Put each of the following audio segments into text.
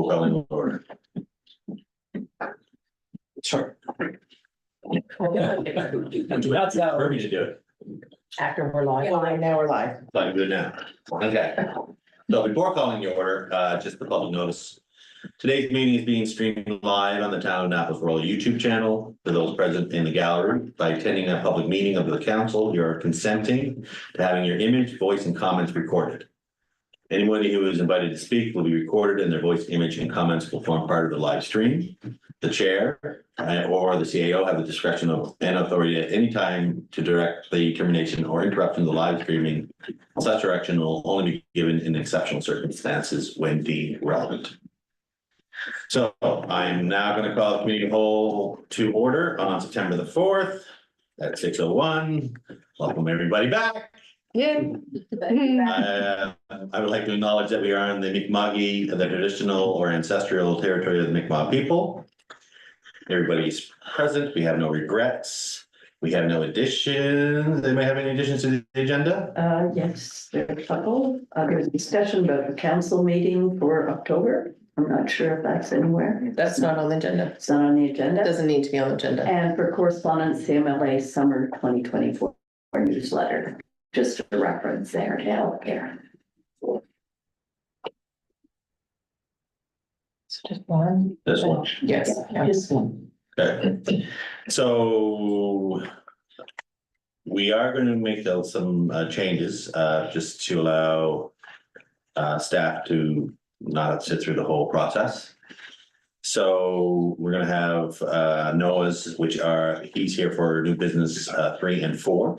roll calling order. Sure. That's that for me to do it. After we're live. Well, now we're live. Fine, good now. Okay. So before calling the order, just the public notice. Today's meeting is being streamed live on the Town of Annapolis Royal YouTube channel. For those present in the gallery, by attending a public meeting of the council, you're consenting to having your image, voice, and comments recorded. Anyone who is invited to speak will be recorded, and their voice, image, and comments will form part of the live stream. The chair or the CAO have the discretion of and authority at any time to direct the termination or interruption of the live streaming. Such direction will only be given in exceptional circumstances when deemed relevant. So I'm now going to call the committee of whole to order on September the 4th at 6:01. Welcome everybody back. Yeah. I would like to acknowledge that we are on the Mi'kma'ki, the traditional or ancestral territory of the Mi'kmaq people. Everybody's present. We have no regrets. We have no additions. Anybody have any additions to the agenda? Yes, there are a couple. There's a discussion about the council meeting for October. I'm not sure if that's anywhere. That's not on the agenda. It's not on the agenda. It doesn't need to be on the agenda. And for correspondence, the MLA Summer 2024 newsletter, just a reference there to help Karen. It's just one. This one. Yes. Just one. Okay. So we are going to make some changes just to allow staff to not sit through the whole process. So we're going to have Noah's, he's here for new business 3 and 4.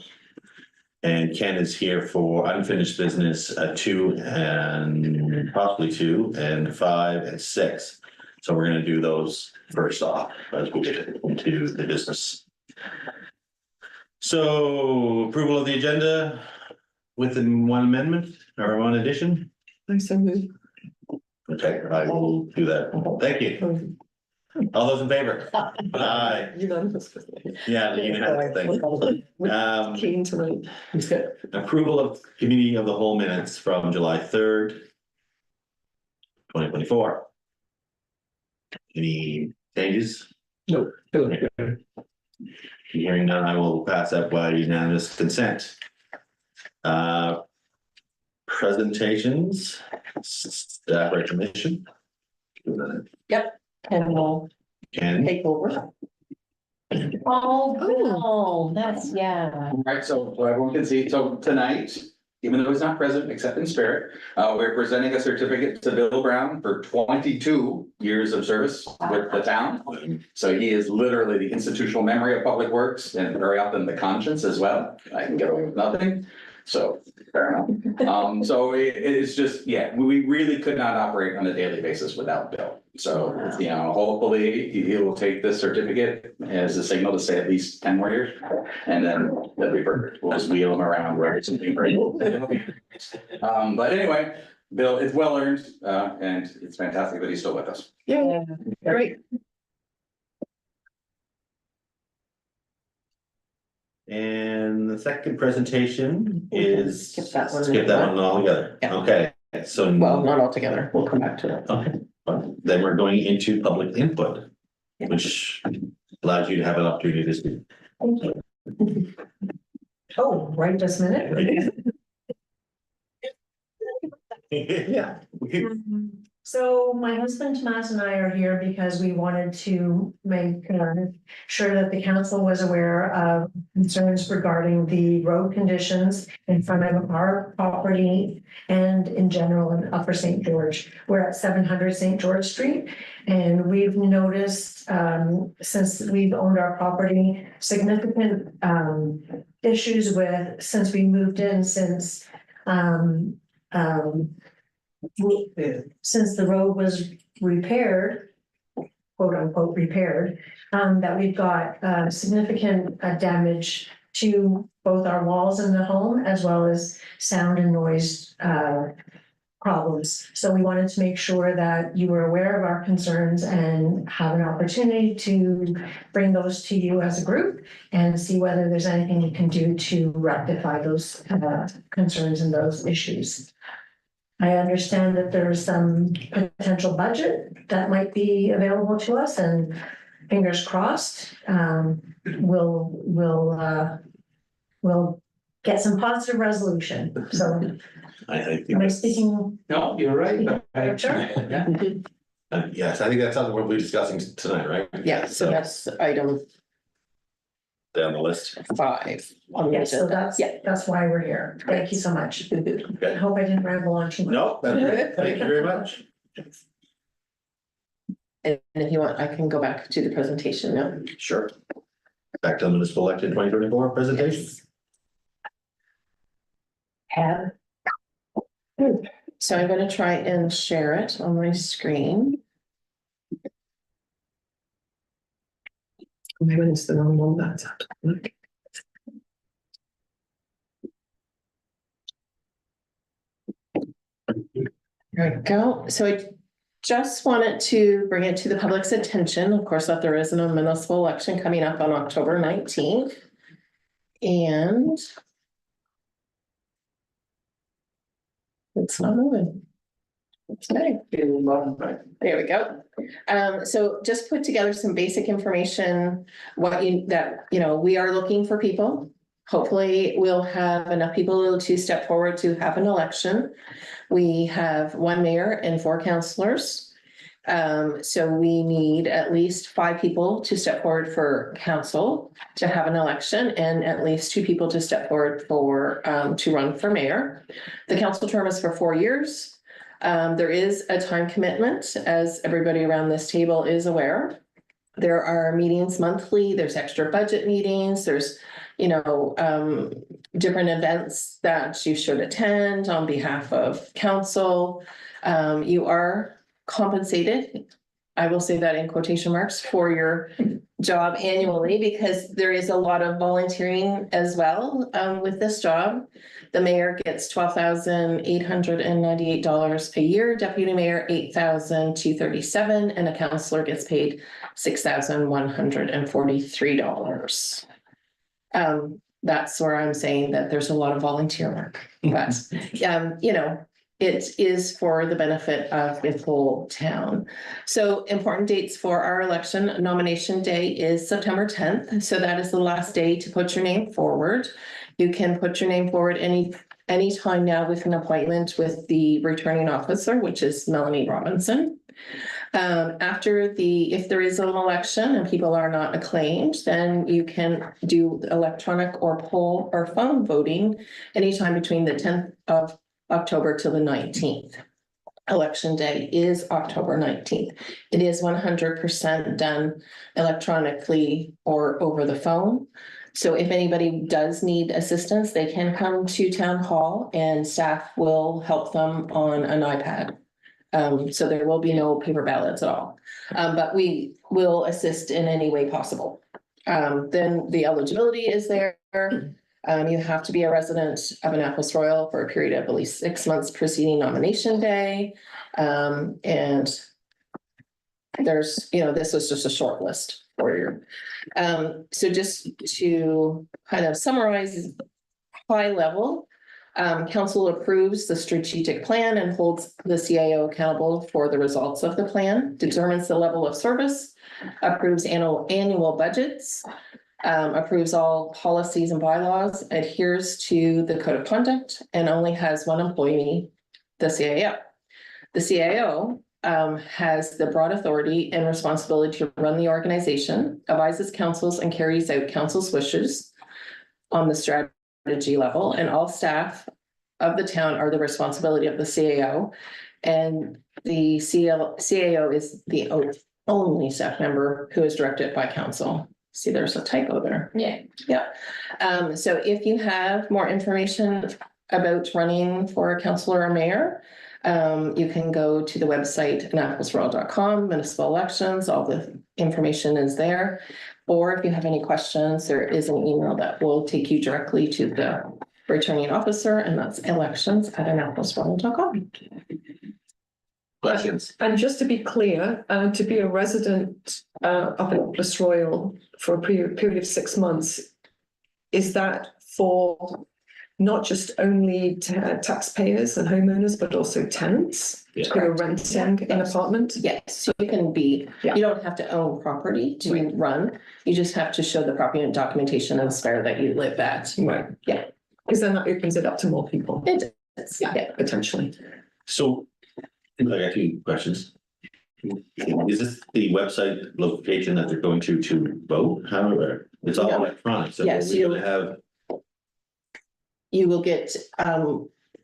And Ken is here for unfinished business 2 and possibly 2 and 5 and 6. So we're going to do those first off as we get into the business. So approval of the agenda with the one amendment or one addition. I so move. Okay, I will do that. Thank you. All those in favor? Aye. Unanimous. Yeah, the unanimous thing. Keen tonight. Approval of committee of the whole minutes from July 3rd, 2024. Any changes? No. Hearing none, I will pass that by unanimous consent. Presentations, staff recognition. And we'll Ken, take over. Oh, that's, yeah. All right, so everyone can see, so tonight, even though he's not present except in spirit, we're presenting a certificate to Bill Brown for 22 years of service with the town. So he is literally the institutional memory of Public Works and very often the conscience as well. I can get away with nothing. So fair enough. So it's just, yeah, we really could not operate on a daily basis without Bill. So, you know, hopefully he will take this certificate as a signal to say at least 10 more years. And then that'll be perfect. We'll just wheel him around where it's something great. But anyway, Bill, it's well earned, and it's fantastic that he's still with us. Yeah, great. and the second presentation is. Skip that one. Skip that one altogether. Yeah. Okay, so. Well, not all together. We'll come back to it. Okay, then we're going into public input, which allows you to have an opportunity to speak. Oh, right this minute? Yeah. So my husband Tomas and I are here because we wanted to make sure that the council was aware of concerns regarding the road conditions in front of our property and in general in Upper St. George. We're at 700 St. George Street, and we've noticed since we've owned our property, significant issues with, since we moved in, since the road was repaired, quote unquote repaired, that we've got significant damage to both our walls in the home as well as sound and noise problems. So we wanted to make sure that you were aware of our concerns and have an opportunity to bring those to you as a group and see whether there's anything you can do to rectify those concerns and those issues. I understand that there's some potential budget that might be available to us, and fingers crossed, we'll get some positive resolution. So I think. am I speaking? No, you're right. Sure. Yeah. Yes, I think that's something we'll be discussing tonight, right? Yeah, so that's item Down the list. 5 on the Yes, so agenda. that's why we're here. Thank you so much. I Okay. hope I didn't ramble on too much. No, that's great. Thank you very much. And if you want, I can go back to the presentation now. Sure. Back to the municipal elected 2024 presentation. Have, So I'm gonna try and share it on my screen. Maybe it's the wrong one, that's. Look. There we go. So I just wanted to bring it to the public's attention, of course, that there is a municipal election coming up on October 19th. And it's not moving. Okay. There we go. So just put together some basic information, we are looking for people. Hopefully, we'll have enough people to step forward to have an election. We have 1 mayor and 4 councillors. So we need at least 5 people to step forward for council to have an election, and at least 2 people to step forward for, to run for mayor. The council term is for 4 years. There is a time commitment, as everybody around this table is aware. There are meetings monthly, there's extra budget meetings, there's, different events that you should attend on behalf of council. You are compensated, I will say that in quotation marks, for your job annually, because there is a lot of volunteering as well, with this job. The mayor gets $12,898 a year, deputy mayor $8,237, and a councillor gets paid $6,143. That's where I'm saying that there's a lot of volunteer work, but, it is for the benefit of the whole town. So important dates for our election. Nomination day is September 10th. So that is the last day to put your name forward. You can put your name forward any time now with an appointment with the returning officer, which is Melanie Robinson. If there is an election and people are not acclaimed, then you can do electronic or poll or phone voting anytime between the 10th of October to the 19th. Election day is October 19th. It is 100% done electronically or over the phone. So if anybody does need assistance, they can come to town hall and staff will help them on an iPad. So there will be no paper ballots at all, but we will assist in any way possible. Then the eligibility is there. You have to be a resident of Annapolis Royal for a period of at least 6 months preceding nomination day. And there's, this was just a short list for you. So just to kind of summarize high level, council approves the strategic plan and holds the CAO accountable for the results of the plan, determines the level of service, approves annual budgets, approves all policies and bylaws, adheres to the code of conduct, and only has 1 employee, the CAO. The CAO has the broad authority and responsibility to run the organization, advises councils and carries out council's wishes on the strategy level, and all staff of the town are the responsibility of the CAO. And the CAO is the only staff member who is directed by council. See, there's a typo there. Yeah. So if you have more information about running for a councillor or mayor, you can go to the website annapolisroyal.com, municipal elections, all the information is there. Or if you have any questions, there is an email that will take you directly to the returning officer, and that's elections@annapolisroyal.com. Questions? And just to be clear, to be a resident of Annapolis Royal for a period of 6 months, is that for not just only taxpayers and homeowners, but also tenants Yeah. who are renting an apartment? Yes, you can be, Yeah. you don't have to own property to run. You just have to show the property and documentation and Aspire that you live at. Right. Yeah. Because then that opens it up to more people. It is, yeah. Potentially. So, I got two questions. Is this the website location that they're going to vote? However, it's all No. electronic, so Yes, we're gonna have, You will get,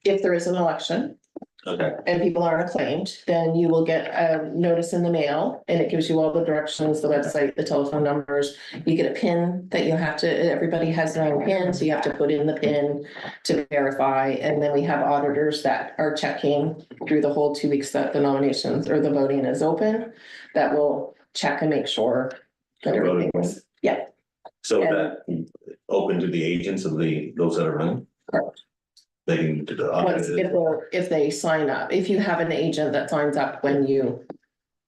if there is an election okay, and people aren't acclaimed, then you will get a notice in the mail and it gives you all the directions, the website, the telephone numbers. You get a PIN that you have to, everybody has their own PIN, so you have to put in the PIN to verify. And then we have auditors that are checking through the whole 2 weeks that the nominations or the voting is open, that will check and make sure that everything is, yeah. so that open to the agents of those that are running? Correct. They can do the. Once, if they sign up, if you have an agent that signs up when you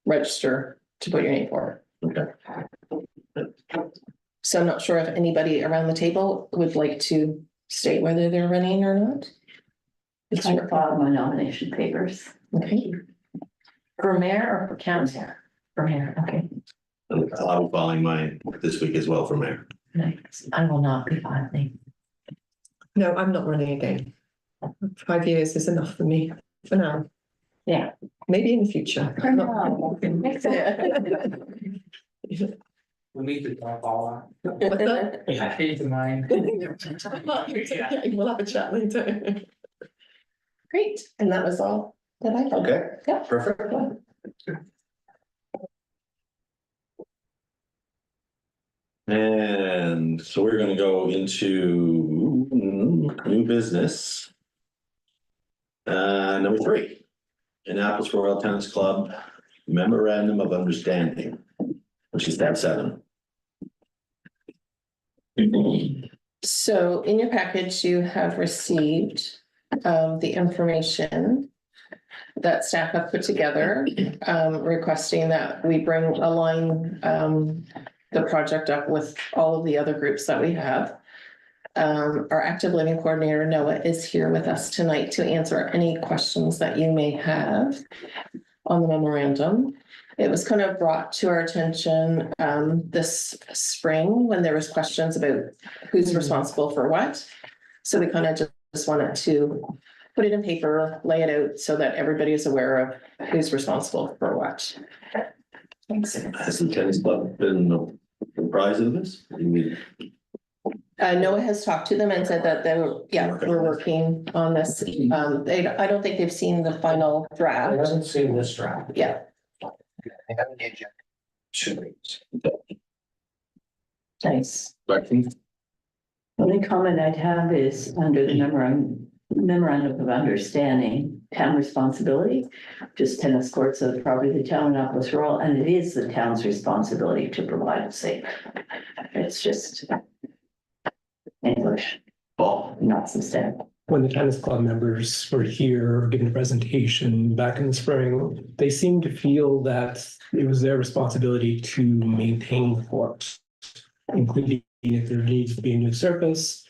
register to put your name forward. Okay. So I'm not sure if anybody around the table would like to state whether they're running or not. It's I your, filed my nomination papers. okay, For mayor or for council? For mayor, okay. I'll be filing mine this week as well for mayor. I will not be filing. No, I'm not running again. 5 years is enough for me, for now. Yeah. Maybe in the future. For now. We need to talk all What's that? that. I hate mine. We'll have a chat later. great, and that was all that I had. Okay, Yeah. perfect. And so we're gonna go into new business. Number 3, Annapolis Royal Tennis Club Memorandum of Understanding, which is tab 7. So in your package, you have received the information that staff have put together, requesting that we align the project up with all of the other groups that we have. Our active living coordinator, Noah, is here with us tonight to answer any questions that you may have on the memorandum. It was kind of brought to our attention this spring when there was questions about who's responsible for what. So we kind of just wanted to put it in paper, lay it out so that everybody is aware of who's responsible for what. Thanks. Has the tennis club been apprised of this? Noah has talked to them and said that we're working on this. I don't think they've seen the final I draft. haven't seen this draft. Yeah, They haven't the agenda. 2 weeks. Nice. Questions? Only comment I'd have is under the memorandum of understanding, town responsibility. Just tennis courts are probably the town of Annapolis Royal, and it is the town's responsibility to provide a safe. It's just English, not substantive. When the tennis club members were here giving a presentation back in the spring, they seemed to feel that it was their responsibility to maintain the court, including if there needs to be a new surface,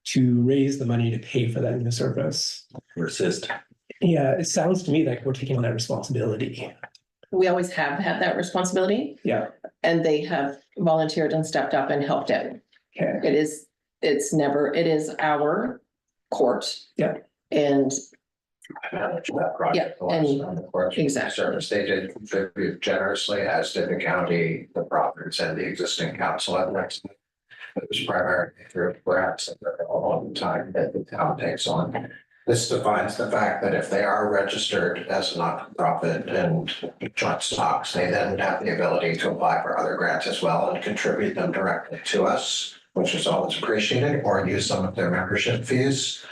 to raise the money to pay for that new surface. Or assist? Yeah, it sounds to me like we're taking on that responsibility. we always have had that responsibility. Yeah. And they have volunteered and stepped up and helped out. Okay. It is our court. Yeah. And I managed that project. Yeah, and- On the course of exactly. service, they did contribute generously, as did the county, the province, and the existing council at Lexington. It was primarily through grants and all the time that the town takes on. This defines the fact that if they are registered as a not-for-profit and joint stocks, they then have the ability to apply for other grants as well and contribute them directly to us, which is always appreciated, or use some of their membership fees.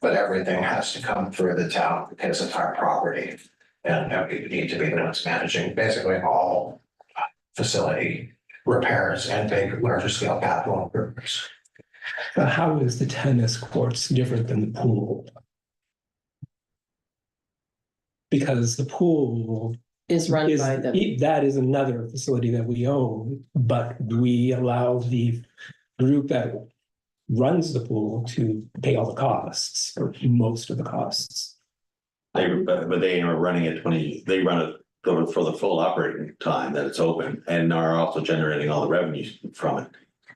But everything has to come through the town because it's our property. And we need to be the ones managing basically all facility repairs and big, larger scale capital improvements. But how is the tennis courts different than the pool? Because the pool is run is, by the, that is another facility that we own, but we allow the group that runs the pool to pay all the costs or most of the costs. But they are running at 20, they run it for the full operating time that it's open and are also generating all the revenues from it.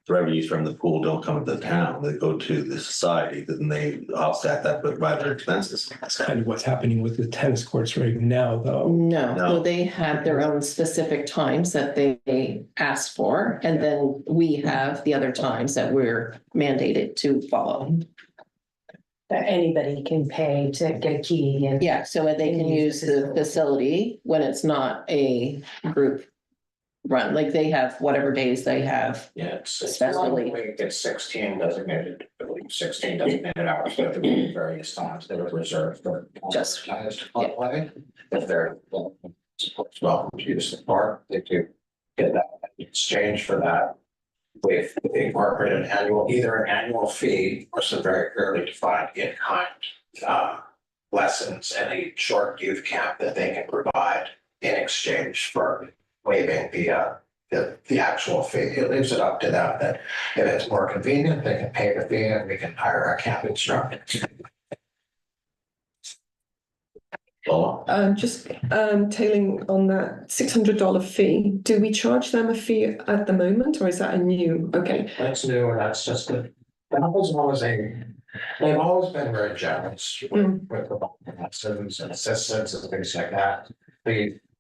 The revenues from the pool don't come to the town, they go to the society, then they offset that by their expenses. That's kind of what's happening with the tennis courts right now, though. No, No. so they have their own specific times that they ask for, and then we have the other times that we're mandated to follow. That anybody can pay to get a key and. Yeah, so they can use the facility when it's not a group run, like they have whatever days they have. Yeah, it's Especially- it's 16 designated, I believe 16 designated hours, but there are various times that are reserved for. Just- Play. If they're, well, to use the park, they do get that in exchange for that. With they incorporate either an annual fee or some very clearly defined in-kind lessons and a short youth camp that they can provide in exchange for waiving the actual fee. It leaves it up to them that if it's more convenient, they can pay the fee and we can hire a camp instructor. Well, Just tailing on that $600 fee, do we charge them a fee at the moment, or is that a new? Okay, That's new and that's just good. That was always they've always been very generous with the lessons and assistants and things like that.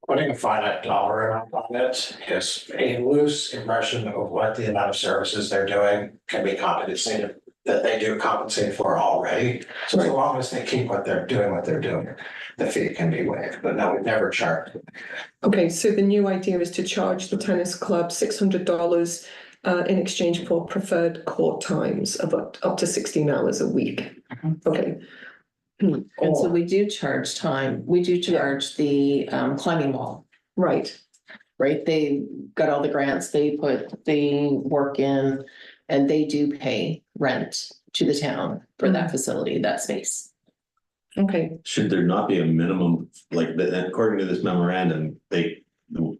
Putting a finite dollar amount on it is a loose impression of what the amount of services they're doing can be compensated, that they do compensate for already. So as long as they keep what they're doing, the fee can be waived, but no, we've never charged. okay, so the new idea is to charge the tennis club $600 in exchange for preferred court times of up to 16 hours a week. Okay. And so we do charge time, we do charge the climbing wall, Right, right? They got all the grants, they put the work in, and they do pay rent to the town for that facility, that space. okay, should there not be a minimum, like, according to this memorandum, the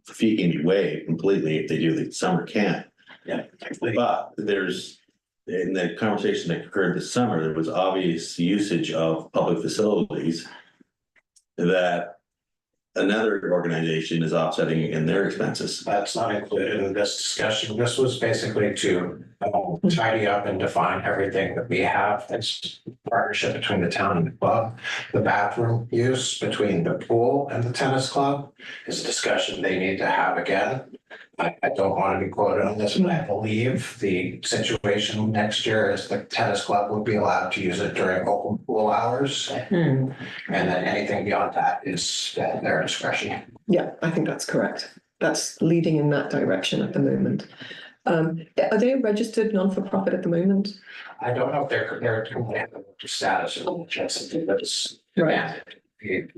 fee can be waived completely if they do the summer camp. Yeah. But there's, in the conversation that occurred this summer, there was obvious usage of public facilities that another organization is offsetting in their expenses. That's not included in this discussion. This was basically to tidy up and define everything that we have. It's partnership between the town and the club. The bathroom use between the pool and the tennis club is a discussion they need to have again. I don't want to be quoted on this, but I believe the situation next year is the tennis club would be allowed to use it during open pool hours. And then anything beyond that is at their discretion. yeah, I think that's correct. That's leading in that direction at the moment. Are they a registered non-for-profit at the moment? I don't know if they're status of just that's Right.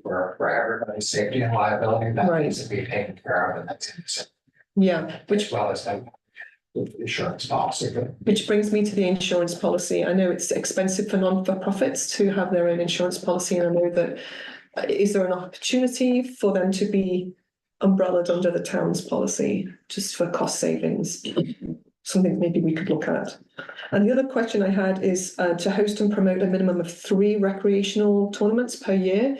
for everybody's safety and liability that Right. needs to be taken care of, and that's Yeah, which well as the insurance policy. which brings me to the insurance policy. I know it's expensive for non-for-profits to have their own insurance policy, and I know that is there an opportunity for them to be umbrellaed under the town's policy just for cost savings? Something maybe we could look at. And the other question I had is to host and promote a minimum of 3 recreational tournaments per year.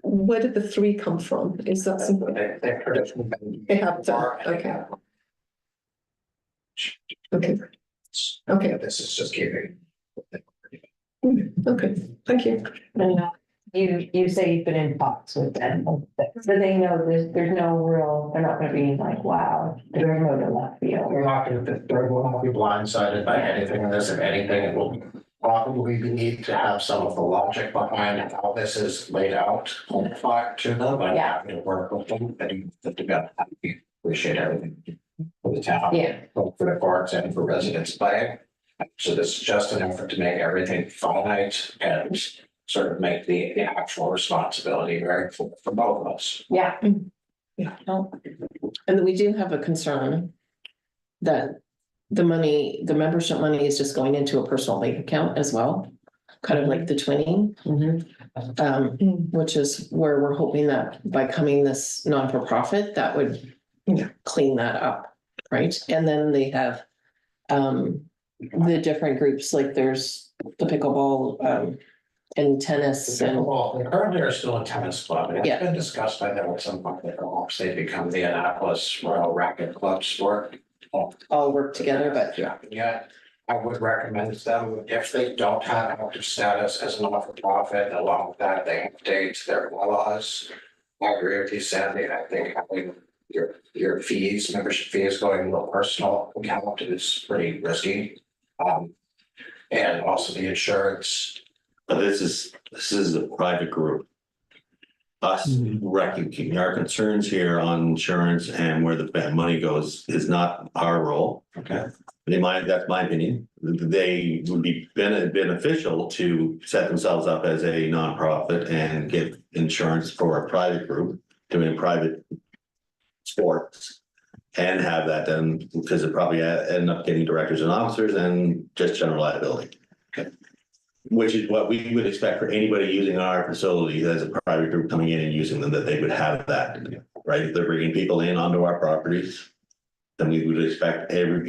Where did the 3 come from? Is that something? They've traditionally been. They have done, okay. Okay, okay, This is just keeping. okay, thank you. And you say you've been in talks with them, so they know there's no real, they're not gonna be like, wow, they're no to left field. We're not going to, we won't be blindsided by anything in this. If anything, it will probably need to have some of the logic behind how this is laid out, clarified to them. I'm Yeah. happy to work with them, and together, we appreciate everything for the town. Yeah. Both for the courts and for residents playing. So this is just an effort to make everything finite and sort of make the actual responsibility very clear for both of us. Yeah. And we do have a concern that the membership money is just going into a personal bank account as well, kind of like the twinning. Which is where we're hoping that by coming this non-for-profit, that would Yeah. clean that up, right? And then they have the different groups, like there's the pickleball, and tennis and, Well, they currently are still a tennis club, and it's Yeah. been discussed by them at some point, that perhaps they become the Annapolis Royal Racket Club Sport. all work together, but Yeah, I would recommend them, if they don't have active status as a not-for-profit, along with that, they update their bylaws. I agree with you, Sandy, I think having your fees, membership fees going to a personal account is pretty risky. And also the insurance. But this is a private group. Us recognizing our concerns here on insurance and where the money goes is not our role. Okay. That's my opinion. They would be beneficial to set themselves up as a nonprofit and get insurance for a private group doing private sports. And have that done, because it probably end up getting directors and officers and just general liability. Which is what we would expect for anybody using our facilities as a private group coming in and using them, that they would have that, right? If they're bringing people in onto our properties, then we would expect them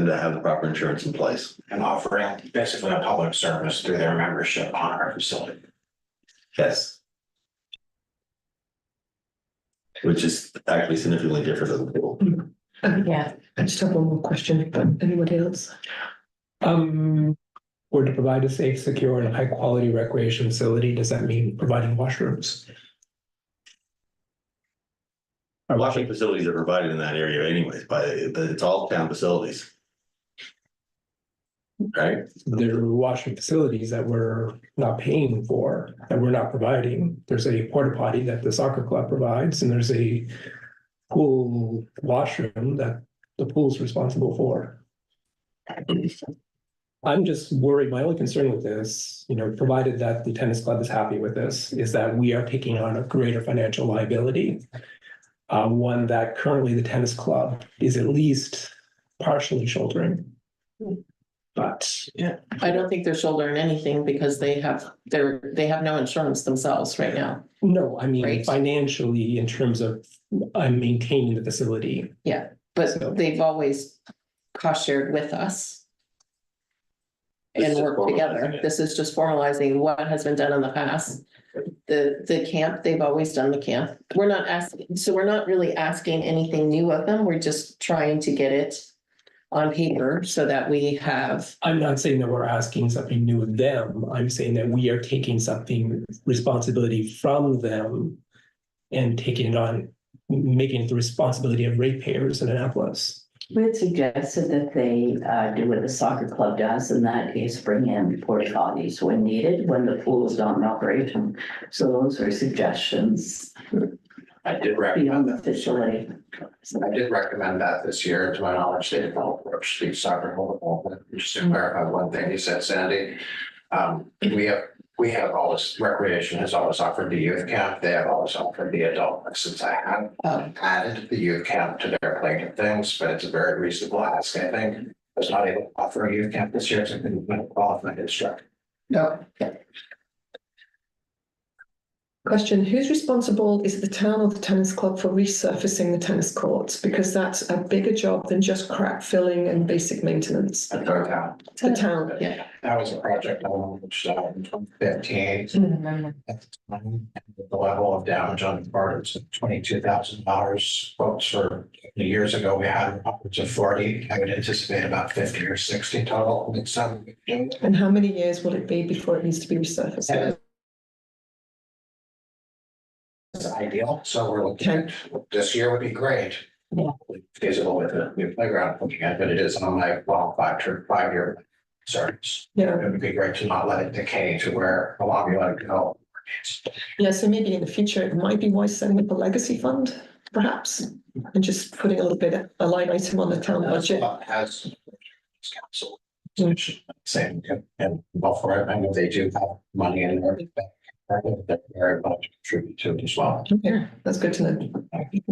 to have the proper insurance in place. And offering basically a public service through their membership on our facility. Yes. Which is actually significantly different than the pool. Yeah. I just have one more question, but anybody else? Or to provide a safe, secure, and high-quality recreation facility, does that mean providing washrooms? Our washing facilities are provided in that area anyways, it's all town facilities. Right? There are washing facilities that we're not paying for, that we're not providing. There's a porta potty that the soccer club provides, and there's a pool washroom that the pool's responsible for. I'm just worried, my only concern with this, provided that the tennis club is happy with this, is that we are taking on a greater financial liability. One that currently the tennis club is at least partially shouldering. But yeah, I don't think they're shouldering anything because they have no insurance themselves right now. no, I mean, Right. financially, in terms of maintaining the facility. Yeah, but So- they've always cost shared with us. This And is work together. formalizing it. This is just formalizing what has been done in the past. The camp, they've always done the camp. We're not really asking anything new of them. We're just trying to get it on paper so that we have, I'm not saying that we're asking something new of them. I'm saying that we are taking responsibility from them and taking it on, making it the responsibility of ratepayers in Annapolis. We had suggested that they do what the soccer club does, and that is bring in porta potties when needed, when the pool is not in operation. So those are suggestions I did beyond recommend the that. facility. I did recommend that this year, to my knowledge, they developed the soccer hall. Just to clarify one thing you said, Sandy. We have always, recreation has always offered the youth camp. They have always offered the adult. Since I have added the youth camp to their plate of things, but it's a very reasonable ask, I think. I was not able to offer a youth camp this year, so I couldn't be a qualified instructor. no, Question, who's responsible, is it the town or the tennis club, for resurfacing the tennis courts? Because that's a bigger job than just crack filling and basic maintenance. At our town. The town. yeah. That was a project I launched in 2015. At the time, the level of damage on the part was $22,000. Folks, for years ago, we had upwards of 40. I would anticipate about 50 or 60 total. in some. And how many years will it be before it needs to be resurfaced? It's ideal, so we're looking at, this year would be great. Yeah. Feasible with a new playground looking at, but it is on my, 5-year concerns. Yeah, It would be great to not let it decay to where a lot of you let it go. yeah, so maybe in the future, it might be wise setting up a legacy fund, perhaps, and just putting a little bit, a line item on the town budget. Has council. Same, and well, for it, I know they do have money in there. They're very much contribute to it as well. Okay, that's good to know.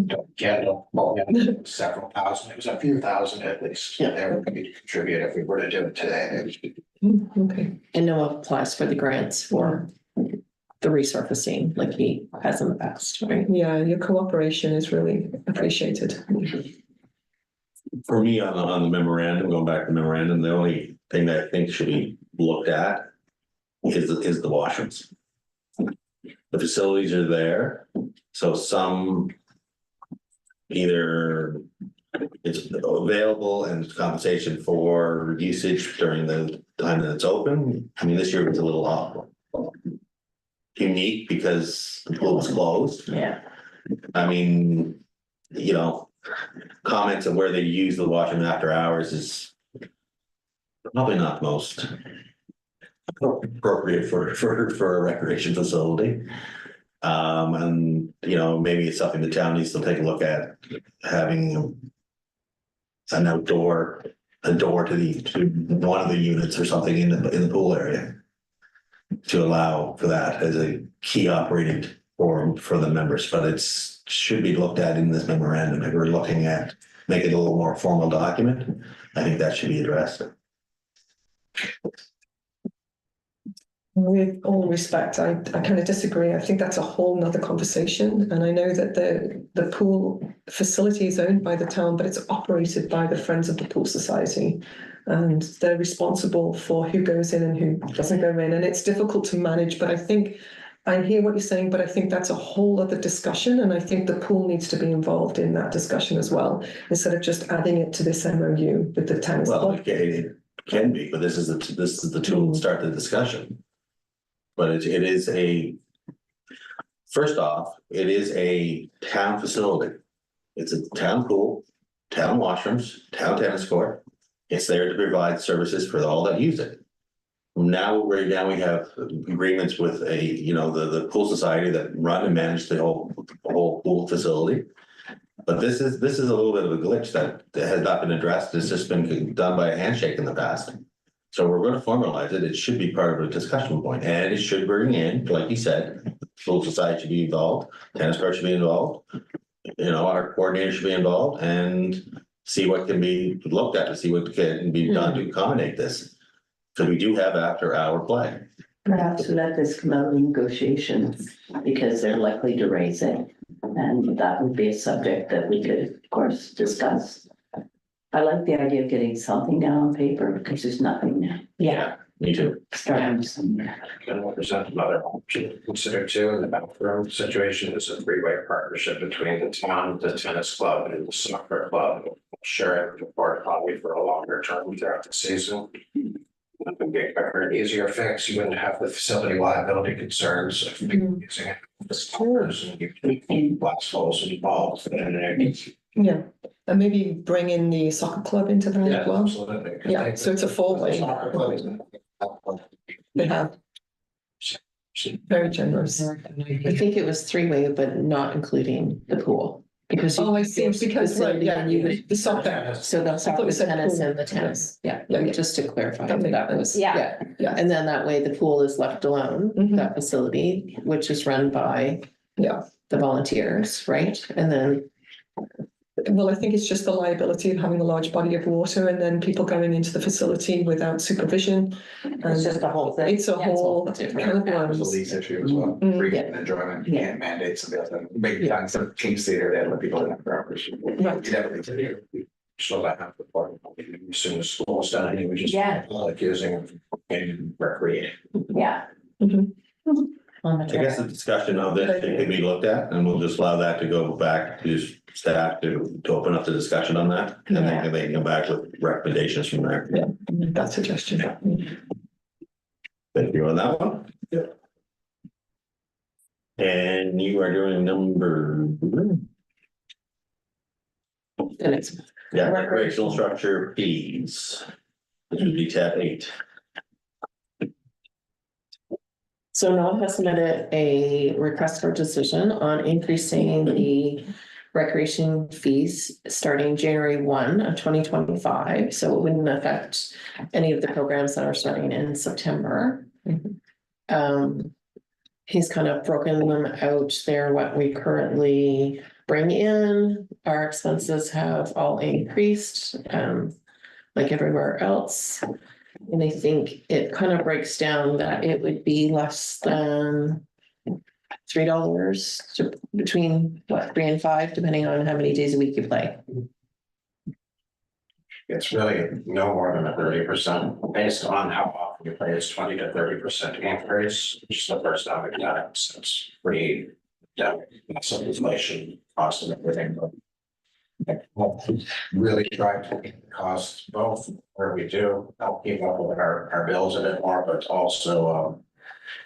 Don't get it, well, several thousand, it was a few thousand at least. Yeah. They were going to contribute if we were to do it today. Okay, And Noah applies for the grants for the resurfacing like he has in the past, right? yeah, your cooperation is really appreciated. For me, on the memorandum, going back to the memorandum, the only thing that I think should be looked at is the washrooms. The facilities are there, so some either it's available and compensation for usage during the time that it's open. I mean, this year was a little off. Unique because the pool was closed. Yeah, I mean, you know, comments on where they use the washroom after hours is probably not most appropriate for a recreation facility. And, you know, maybe it's something the town needs to take a look at, having an outdoor, a door to one of the units or something in the pool area to allow for that as a key operating forum for the members, but should be looked at in this memorandum. If we're looking at make it a little more formal document, I think that should be addressed. With all respect, I kind of disagree. I think that's a whole nother conversation. And I know that the pool facility is owned by the town, but it's operated by the Friends of the Pool Society. And they're responsible for who goes in and who doesn't go in. And it's difficult to manage, but I hear what you're saying, but I think that's a whole other discussion. And I think the pool needs to be involved in that discussion as well, instead of just adding it to this MOU with the tennis Well, club. it can be, but this is the tool to start the discussion. But it is first off, it is a town facility. It's a town pool, town washrooms, town tennis court. It's there to provide services for all that use it. Right now we have agreements with the pool society that run and manage the whole pool facility. But this is a little bit of a glitch that has not been addressed. It's just been done by a handshake in the past. So we're going to formalize it. It should be part of a discussion point, and it should bring in, like you said, the pool society should be involved, tennis court should be involved. You know, our coordinator should be involved and see what can be looked at to see what can be done to accommodate this. So we do have after hour play. perhaps let this come out in negotiations because they're likely to raise it. And that would be a subject that we could, of course, discuss. I like the idea of getting something down on paper because there's nothing now. Yeah, me too. Starting somewhere. And what present another option to consider too in the bathroom situation is a three-way partnership between the town, the tennis club and the soccer club. Sharing the port probably for a longer term throughout the season. It would be a quicker and easier fix. You wouldn't have the facility liability concerns of people using it. The stores and you can blast holes involved. Yeah, and maybe bring in the soccer club into that Yeah, as well. absolutely. Yeah, so it's a four-way. They have very generous. I think it was three-way, but not including the pool. Because. Oh, I see, because, right, yeah, the soccer. So that's I thought you the said tennis pool. and the tennis, yeah, Yeah, yeah. just to clarify, That makes that was, Yeah. Yeah. And then that way the pool is left alone, Mhm. that facility, which is run by Yeah, the volunteers, right? And then, well, I think it's just the liability of having a large body of water and then people going into the facility without supervision. It's just a whole thing. It's a Yeah, it's whole all different. kind of There's a worms. lease issue as well, Mm. free Yeah. enjoyment, you Yeah. can't mandate something else, big times, some King's Theater, they let people in after hours. Right. Definitely to do. So that have the part, as soon as school's done, you would just. Yeah. Like using and recreating. Yeah. Mhm. On the I guess the discussion of this could be looked at, and we'll just allow that to go back to staff to open up the discussion on that. And then they can come back with recommendations from there. That suggestion. Thank you on that one. Yeah. And you are doing number. the next, Yeah, recreational structure fees. This would be tab 8. so NOM has submitted a request for decision on increasing the recreation fees starting January 1 of 2025. So it wouldn't affect any of the programs that are starting in September. He's kind of broken them out there, what we currently bring in. Our expenses have all increased, like everywhere else. And I think it kind of breaks down that it would be less than $3 between what, 3 and 5, depending on how many days a week you play. it's really no more than a 30% based on how often you pay. It's 20 to 30% increase, which is the first time we've done it since some inflation, cost of everything. Really try to keep the costs both where we do help keep up with our bills a bit more, but also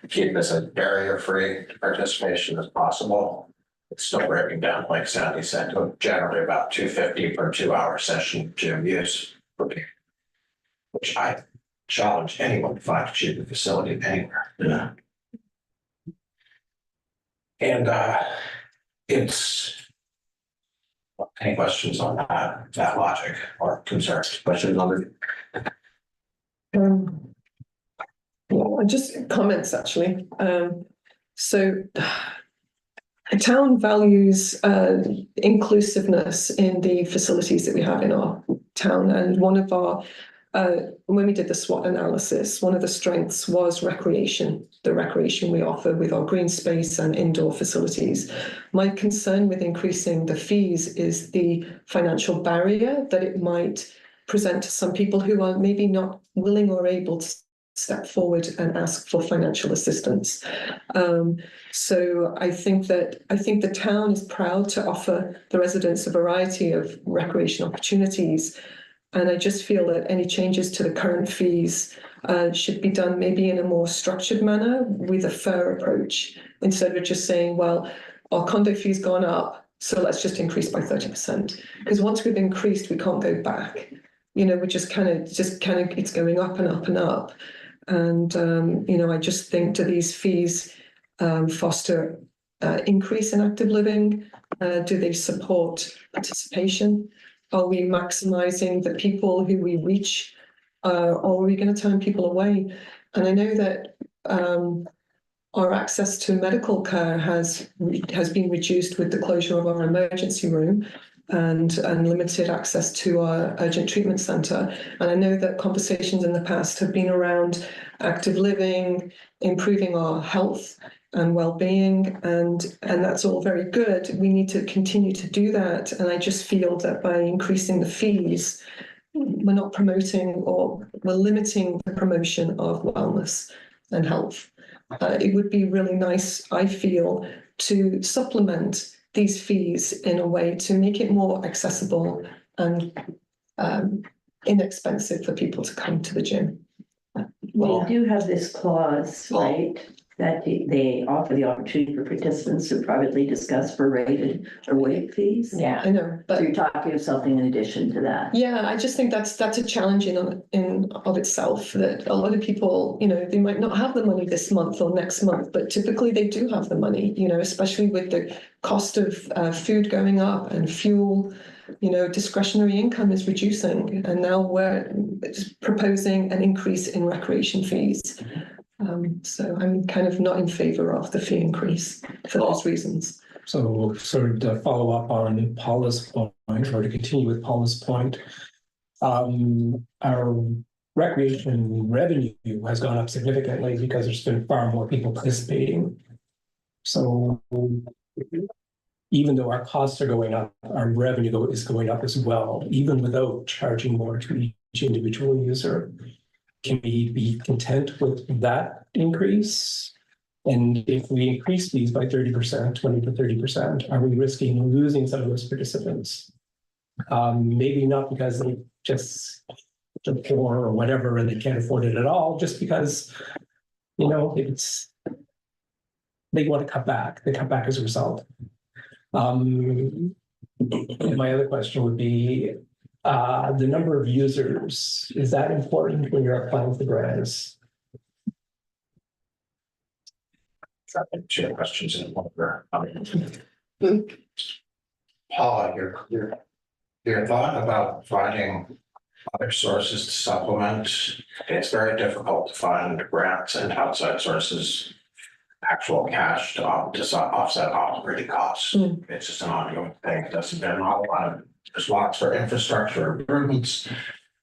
keep this as barrier-free participation as possible. It's still breaking down, like Sandy said, to generally about $250 per 2-hour session gym use, which I challenge anyone to find a cheaper facility anywhere. Yeah. And any questions on that logic or concerns? Questions on it? Well, just comments actually. So the town values inclusiveness in the facilities that we have in our town, and one of our when we did the SWOT analysis, one of the strengths was recreation, the recreation we offer with our green space and indoor facilities. My concern with increasing the fees is the financial barrier that it might present to some people who are maybe not willing or able to step forward and ask for financial assistance. So I think the town is proud to offer the residents a variety of recreation opportunities. And I just feel that any changes to the current fees should be done maybe in a more structured manner with a fair approach, instead of just saying, well, our condo fee's gone up, so let's just increase by 30%. Because once we've increased, we can't go back. You know, we're just kind of, it's going up and up and up. And, you know, I just think, do these fees foster increase in active living? Do they support participation? Are we maximizing the people who we reach, or are we going to turn people away? And I know that our access to medical care has been reduced with the closure of our emergency room and limited access to our urgent treatment centre. And I know that conversations in the past have been around active living, improving our health and well-being, and that's all very good. We need to continue to do that. And I just feel that by increasing the fees, we're not promoting, or we're limiting the promotion of wellness and health. It would be really nice, I feel, to supplement these fees in a way to make it more accessible and inexpensive for people to come to the gym. We do have this clause, right, that they offer the opportunity for participants to privately discuss prorated or waived fees. Yeah. I know, So but you're talking of something in addition to that. yeah, I just think that's a challenge in of itself, that a lot of people, you know, they might not have the money this month or next month, but typically they do have the money, you know, especially with the cost of food going up and fuel. You know, discretionary income is reducing, and now we're proposing an increase in recreation fees. So I'm kind of not in favor of the fee increase for those reasons. So sort of to follow up on Paula's point, or to continue with Paula's point, our recreation revenue has gone up significantly because there's been far more people participating. So even though our costs are going up, our revenue is going up as well, even without charging more to each individual user. Can we be content with that increase? And if we increase these by 30%, 20 to 30%, are we risking losing some of those participants? Maybe not because they just are poor or whatever, and they can't afford it at all, just because, you know, they want to cut back. They cut back as a result. And my other question would be, the number of users, is that important when you're applying for grants? Two questions in one. Paula, your thought about finding other sources to supplement, it's very difficult to find grants and outside sources, actual cash to offset operating costs. It's just an ongoing thing. It doesn't, there's lots for infrastructure improvements.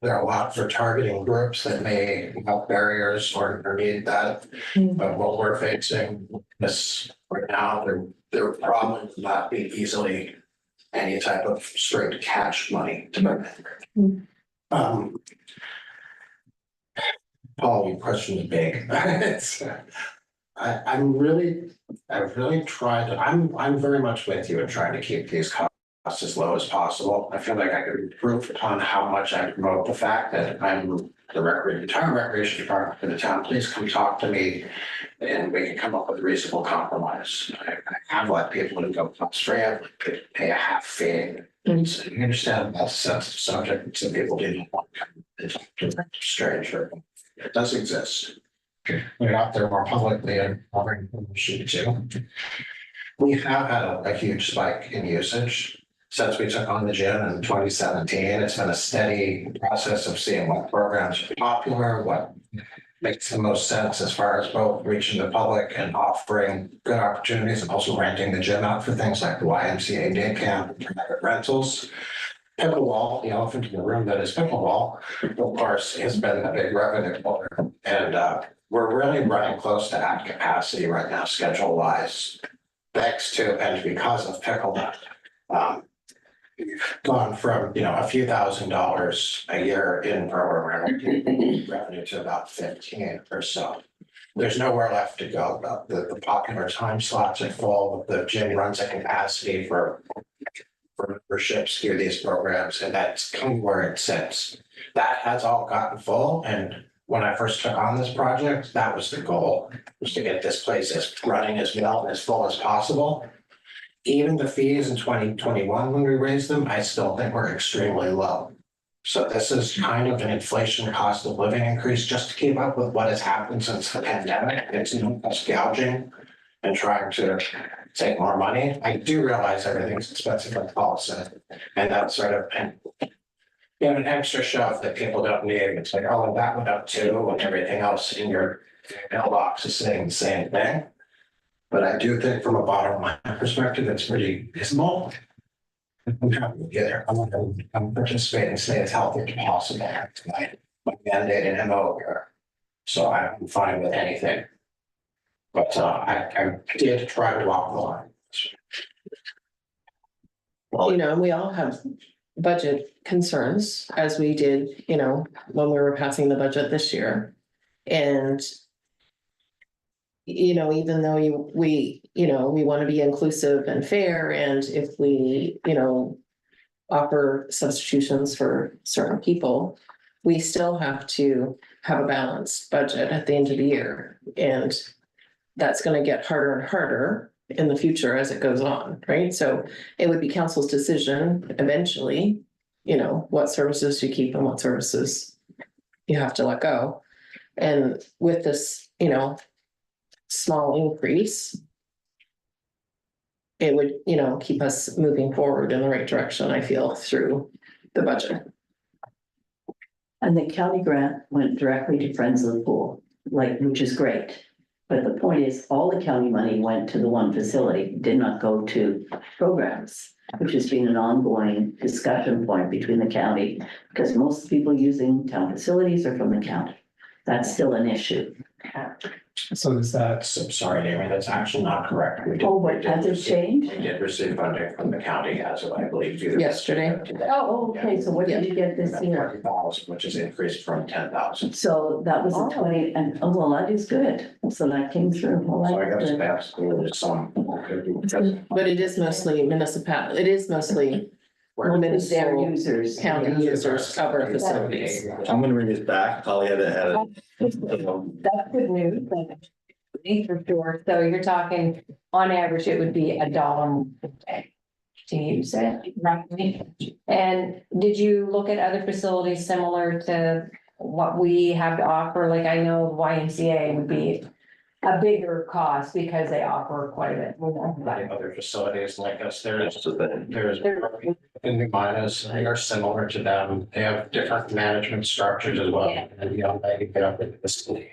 There are a lot for targeting groups that may have barriers or need that. But what we're facing is right now, there would probably not be easily any type of straight cash money to Paul, your question is big. It's, I've really tried to, I'm very much with you in trying to keep these costs as low as possible. I feel like I could improve upon how much I promote the fact that I'm the town recreation department for the town. Please come talk to me and we can come up with a reasonable compromise. I have let people who go straight, pay a half fee. So you understand that's a sensitive subject, some people didn't want to come. It's strange, or it does exist. We're out there more publicly and offering permission to. We have had a huge spike in usage since we took on the gym in 2017. It's been a steady process of seeing what programs are popular, what makes the most sense as far as both reaching the public and offering good opportunities, and also renting the gym out for things like the YMCA day camp, private rentals. Pickleball, the elephant in the room that is pickleball, of course, has been a big revenue holder. And we're really running close to at capacity right now, schedule wise. Thanks to and because of pickleball. We've gone from, a few $1,000s a year in program revenue to about 15 or so. There's nowhere left to go. The popular time slots are full. The gym runs at capacity for memberships through these programs, and that's kind of where it sits. That has all gotten full, and when I first took on this project, that was the goal, was to get this place as running as well and as full as possible. Even the fees in 2021, when we raised them, I still think we're extremely low. So this is kind of an inflation cost of living increase just to keep up with what has happened since the pandemic. It's us gouging and trying to take more money. I do realize everything's expensive like Paul said, and that's sort of an extra shove that people don't need. It's like, oh, that went up too, and everything else in your mailbox is saying the same thing. But I do think from a bottom line perspective, it's pretty dismal. I'm happy to get there. I'm participating and stay as healthy as possible tonight. My mandate and MO here. So I'm fine with anything. But I did try to walk the line. And we all have budget concerns, as we did, when we were passing the budget this year. And even though we want to be inclusive and fair, and if we, offer substitutions for certain people, we still have to have a balanced budget at the end of the year. And that's going to get harder and harder in the future as it goes on, right? So it would be council's decision eventually, what services you keep and what services you have to let go. And with this, small increase, it would, keep us moving forward in the right direction, I feel, through the budget. And the county grant went directly to Friends of the Pool, which is great. But the point is, all the county money went to the one facility, did not go to programs, which has been an ongoing discussion point between the county, because most of the people using town facilities are from the county. That's still an issue. So is that, So sorry, Amy, that's actually not correct. We did- Oh, we what, did has it receive- changed? We did receive funding from the county as of, I believe, either Yesterday. Oh, okay, so what did you get this year? 20,000, which is increased from 10,000. So that was a 20, and, oh, well, that is good. So that came through. Well, So I got that's to good. ask, there's some. But it is mostly municipal, it is mostly Their municipal users. county users of our facilities. I'm gonna bring this back. Polly had a. That's good news, but for sure. So you're talking, on average, it would be $1 a day to use it, right? And did you look at other facilities similar to what we have to offer? Like, I know the YMCA would be a bigger cost because they offer quite a bit more. Other facilities like us, there's in New Minas, they are similar to them. They have different management structures as well. Yeah. And they get up into the city.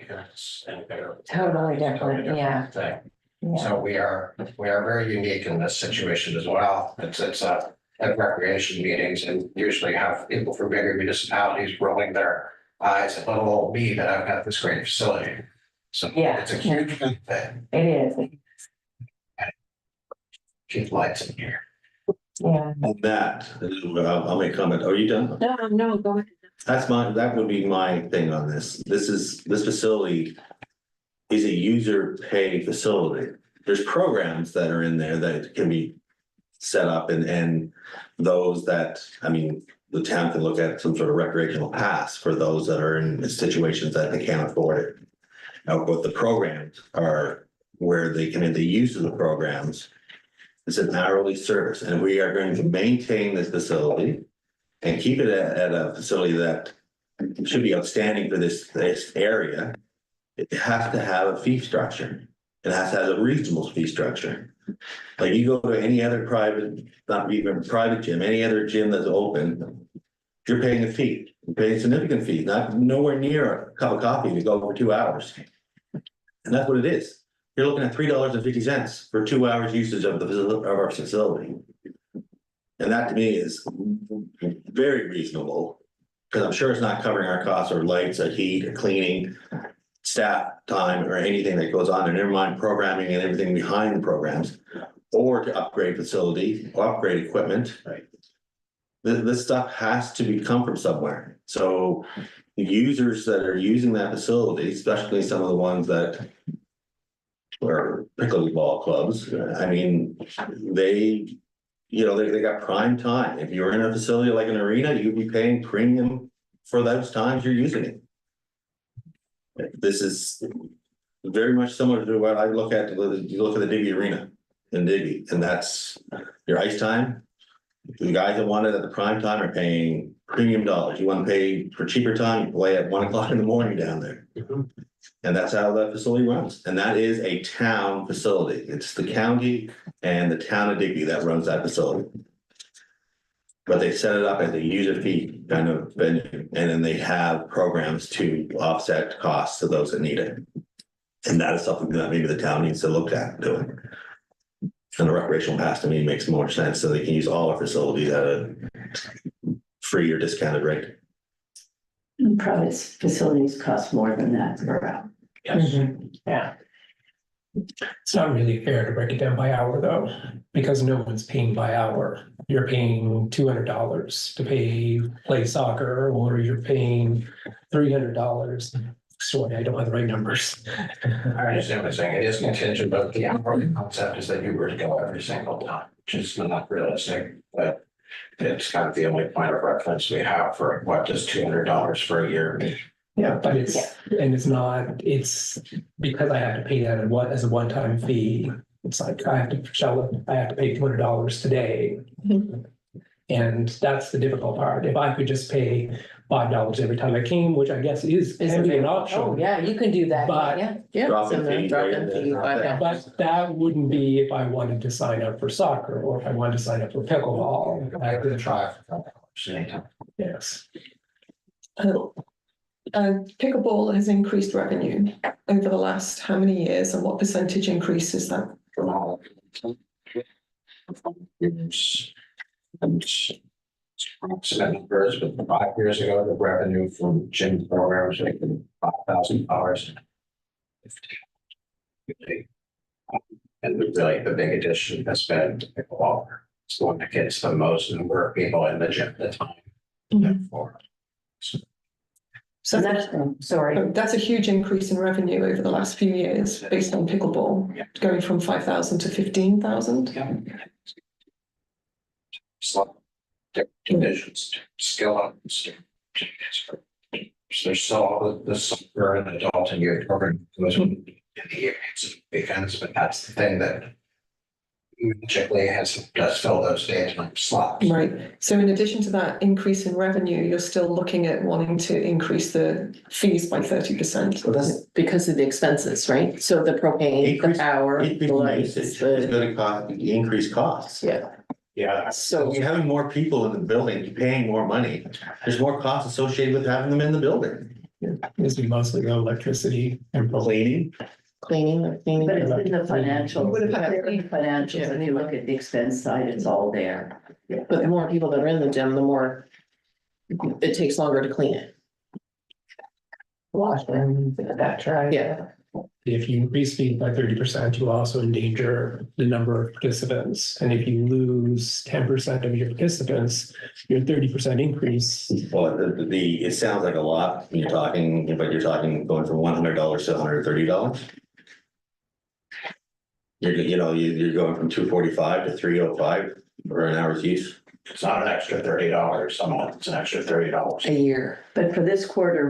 And they're Totally different, yeah. thing. Yeah. So we are very unique in this situation as well. It's at recreation meetings and usually have people from bigger municipalities rolling their eyes at little old me that I've got this great facility. So Yeah. it's a huge thing. It is, Keep lights in here. yeah. On that, I'll make a comment. Are you done? No, go ahead. that would be my thing on this. This facility is a user pay facility. There's programs that are in there that can be set up and those that, I mean, the town can look at some sort of recreational pass for those that are in situations that they can't afford it. Now, what the programs are, where they can, the use of the programs, it's an hourly service, and we are going to maintain this facility and keep it at a facility that should be outstanding for this area. It has to have a fee structure. It has to have a reasonable fee structure. Like you go to any other private, not even private gym, any other gym that's open, you're paying a fee. You're paying significant fee, not nowhere near a cup of coffee to go for 2 hours. And that's what it is. You're looking at $3.50 for 2 hours usage of our facility. And that to me is very reasonable, because I'm sure it's not covering our costs or lights or heat or cleaning, staff time or anything that goes on, and never mind programming and everything behind the programs, or to upgrade facility or upgrade equipment. Right. This stuff has to come from somewhere. So the users that are using that facility, especially some of the ones that or pickleball clubs, I mean, they got prime time. If you're in a facility like an arena, you'd be paying premium for those times you're using it. This is very much similar to what I look at. You look at the Digby Arena in Digby, and that's your ice time. The guys that want it at the prime time are paying premium dollars. You want to pay for cheaper time, you play at 1 o'clock in the morning down there. And that's how that facility runs. And that is a town facility. It's the county and the town of Digby that runs that facility. But they set it up as a user fee kind of venue, and then they have programs to offset costs to those that need it. And that is something that maybe the town needs to look at doing. And the recreational pass to me makes more sense, so they can use all our facilities at a free or discounted rate. And private facilities cost more than that per hour. Yes. Yeah. It's not really fair to break it down by hour though, because no one's paying by hour. You're paying $200 to play soccer, or you're paying $300. Sorry, I don't have the right numbers. I understand what you're saying. It is contingent, but the hourly concept is that you were to go every single time, which is not realistic, but it's kind of the only point of reference we have for what does $200 for a year mean? Yeah, but it's because I have to pay that as a one-time fee. It's like I have to pay $200 today. Mhm. And that's the difficult part. If I could just pay $5 every time I came, which I guess can be an option. Oh, yeah, you can do that, But- yeah. Yeah. Drop-in so the fee, drop-in right, fee, $5. But that wouldn't be if I wanted to sign up for soccer, or if I wanted to sign up for pickleball. I could try for anytime. Yes. Pickleball has increased revenue over the last how many years, and what percentage increase is that? From all. Years. And approximate numbers, but 5 years ago, the revenue from gym programs was like $5,000. And the big addition has been pickleball. It's the one that gets the most number of people in the gym at the time. Therefore, So And that's, sorry, that's a huge increase in revenue over the last few years based on pickleball, Yeah. going from 5,000 to 15,000. yeah. So divisions, skill ups. There's still all the soccer and adult and youth program goes in the evenings and weekends, but that's the thing that magically does fill those daytime slots. Right, so in addition to that increase in revenue, you're still looking at wanting to increase the fees by 30%. Well, that's Because of the expenses, right? So the propane, the Increase- power, the increasing lights, usage is the, gonna cause increased costs. yeah. Yeah, So you're having more people in the building, you're paying more money. There's more costs associated with having them in the building. This would mostly the electricity and propane. Cleaning, Cleaning. but it's in the financials. Would have had- In the financials, and you look at the expense side, it's all there. But the more people that are in the gym, the more it takes longer to clean it. Wash them, that's right. Yeah. If you increase fees by 30%, you also endanger the number of participants. And if you lose 10% of your participants, your 30% increase. Well, it sounds like a lot, when you're talking, but you're talking going from $100 to $130. You're going from 245 to 305 for an hour's use. It's not an extra $30 a month, it's an extra $30. A year. But for this quarter,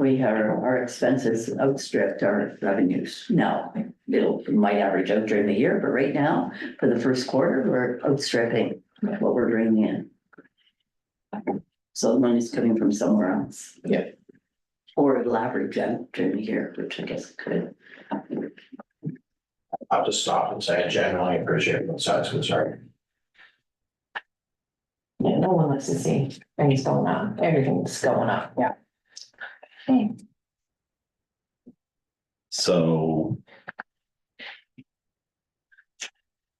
our expenses outstripped our revenues. Now, it might average out during the year, but right now, for the first quarter, we're outstripping what we're bringing in. So the money's coming from somewhere else. Yeah. Or it'll average out during the year, which I guess could. I'll just stop and say I genuinely appreciate both sides concerned. Yeah, no one wants to see things going on, everything's going up, yeah. Okay. So.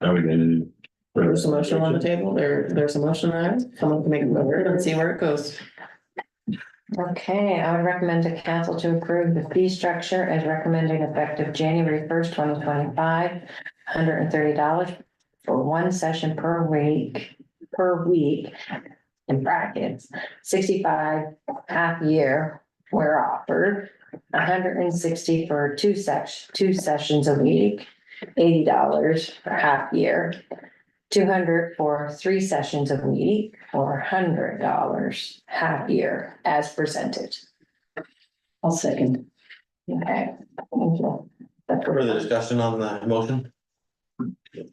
Are we gonna? There's a motion on the table, there's a motion there, someone can make a motion and see where it goes. Okay, I would recommend to council to approve the fee structure as recommended effective January 1st, 2025. $130 for one session per week, in brackets, 65 half year where offered, 160 for two sessions a week, $80 for half year, 200 for 3 sessions a week, or $100 half year as presented. I'll second. Okay. Further discussion on the motion?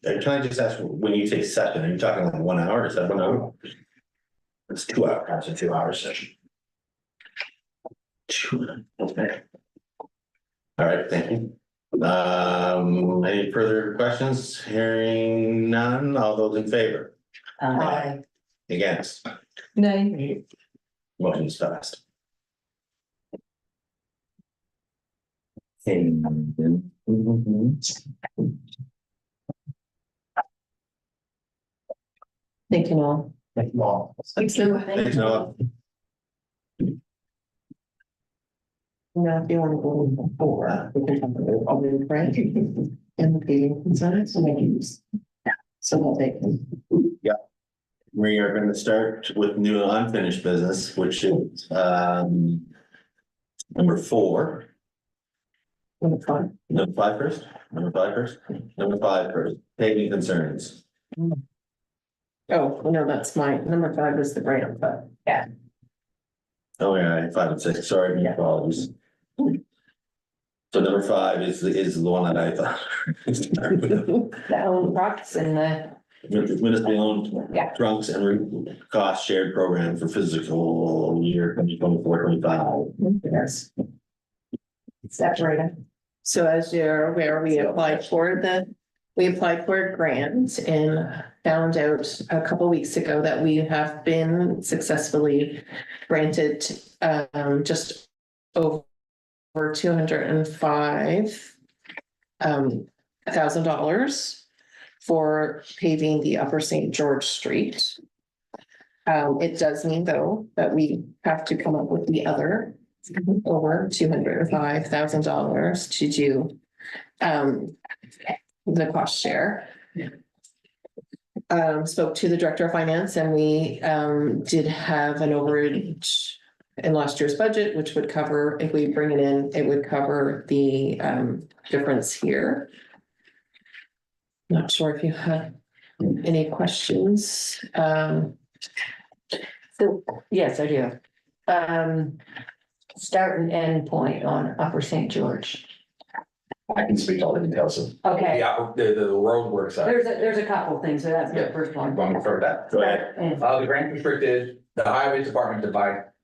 Can I just ask, when you say session, are you talking like 1 hour, is that 1 hour? It's 2 hours. That's a 2-hour session. Okay. All right, thank you. Any further questions? Hearing none, all those in favor? Aye. Against? Nay. Motion's passed. Thank you all. Thank you all. Thanks, Noah. Now, if you want to go before, we can talk about all the right and the paving concerns, so maybe use. So that they can. We are going to start with new unfinished business, which is number 4. Number 5. Number 5 first? Number 5 first? Number 5 first. Paving concerns. Oh, no, that's mine. Number 5 is the grant, but yeah. Oh, yeah, 5 and 6, sorry, my apologies. So number 5 is the one that I thought. The own trucks and the, Municipally owned Yeah. trunks and cost shared program for physical year 2024-25. Yes. separated. So as you're aware, we applied for a grant and found out a couple weeks ago that we have been successfully granted just over $205,000 for paving the Upper St. George Street. It does mean though that we have to come up with the other over $205,000 to do the cost share. Spoke to the director of finance and we did have an overage in last year's budget, which would cover, if we bring it in, it would cover the difference here. Not sure if you have any questions. So, yes, I do. Start and end point on Upper St. George. I can speak to all the details of, Okay, yeah, the road works. there's a couple things, so that's the first one. Want me to start with that? Go ahead. And- The grant restricted, the highway department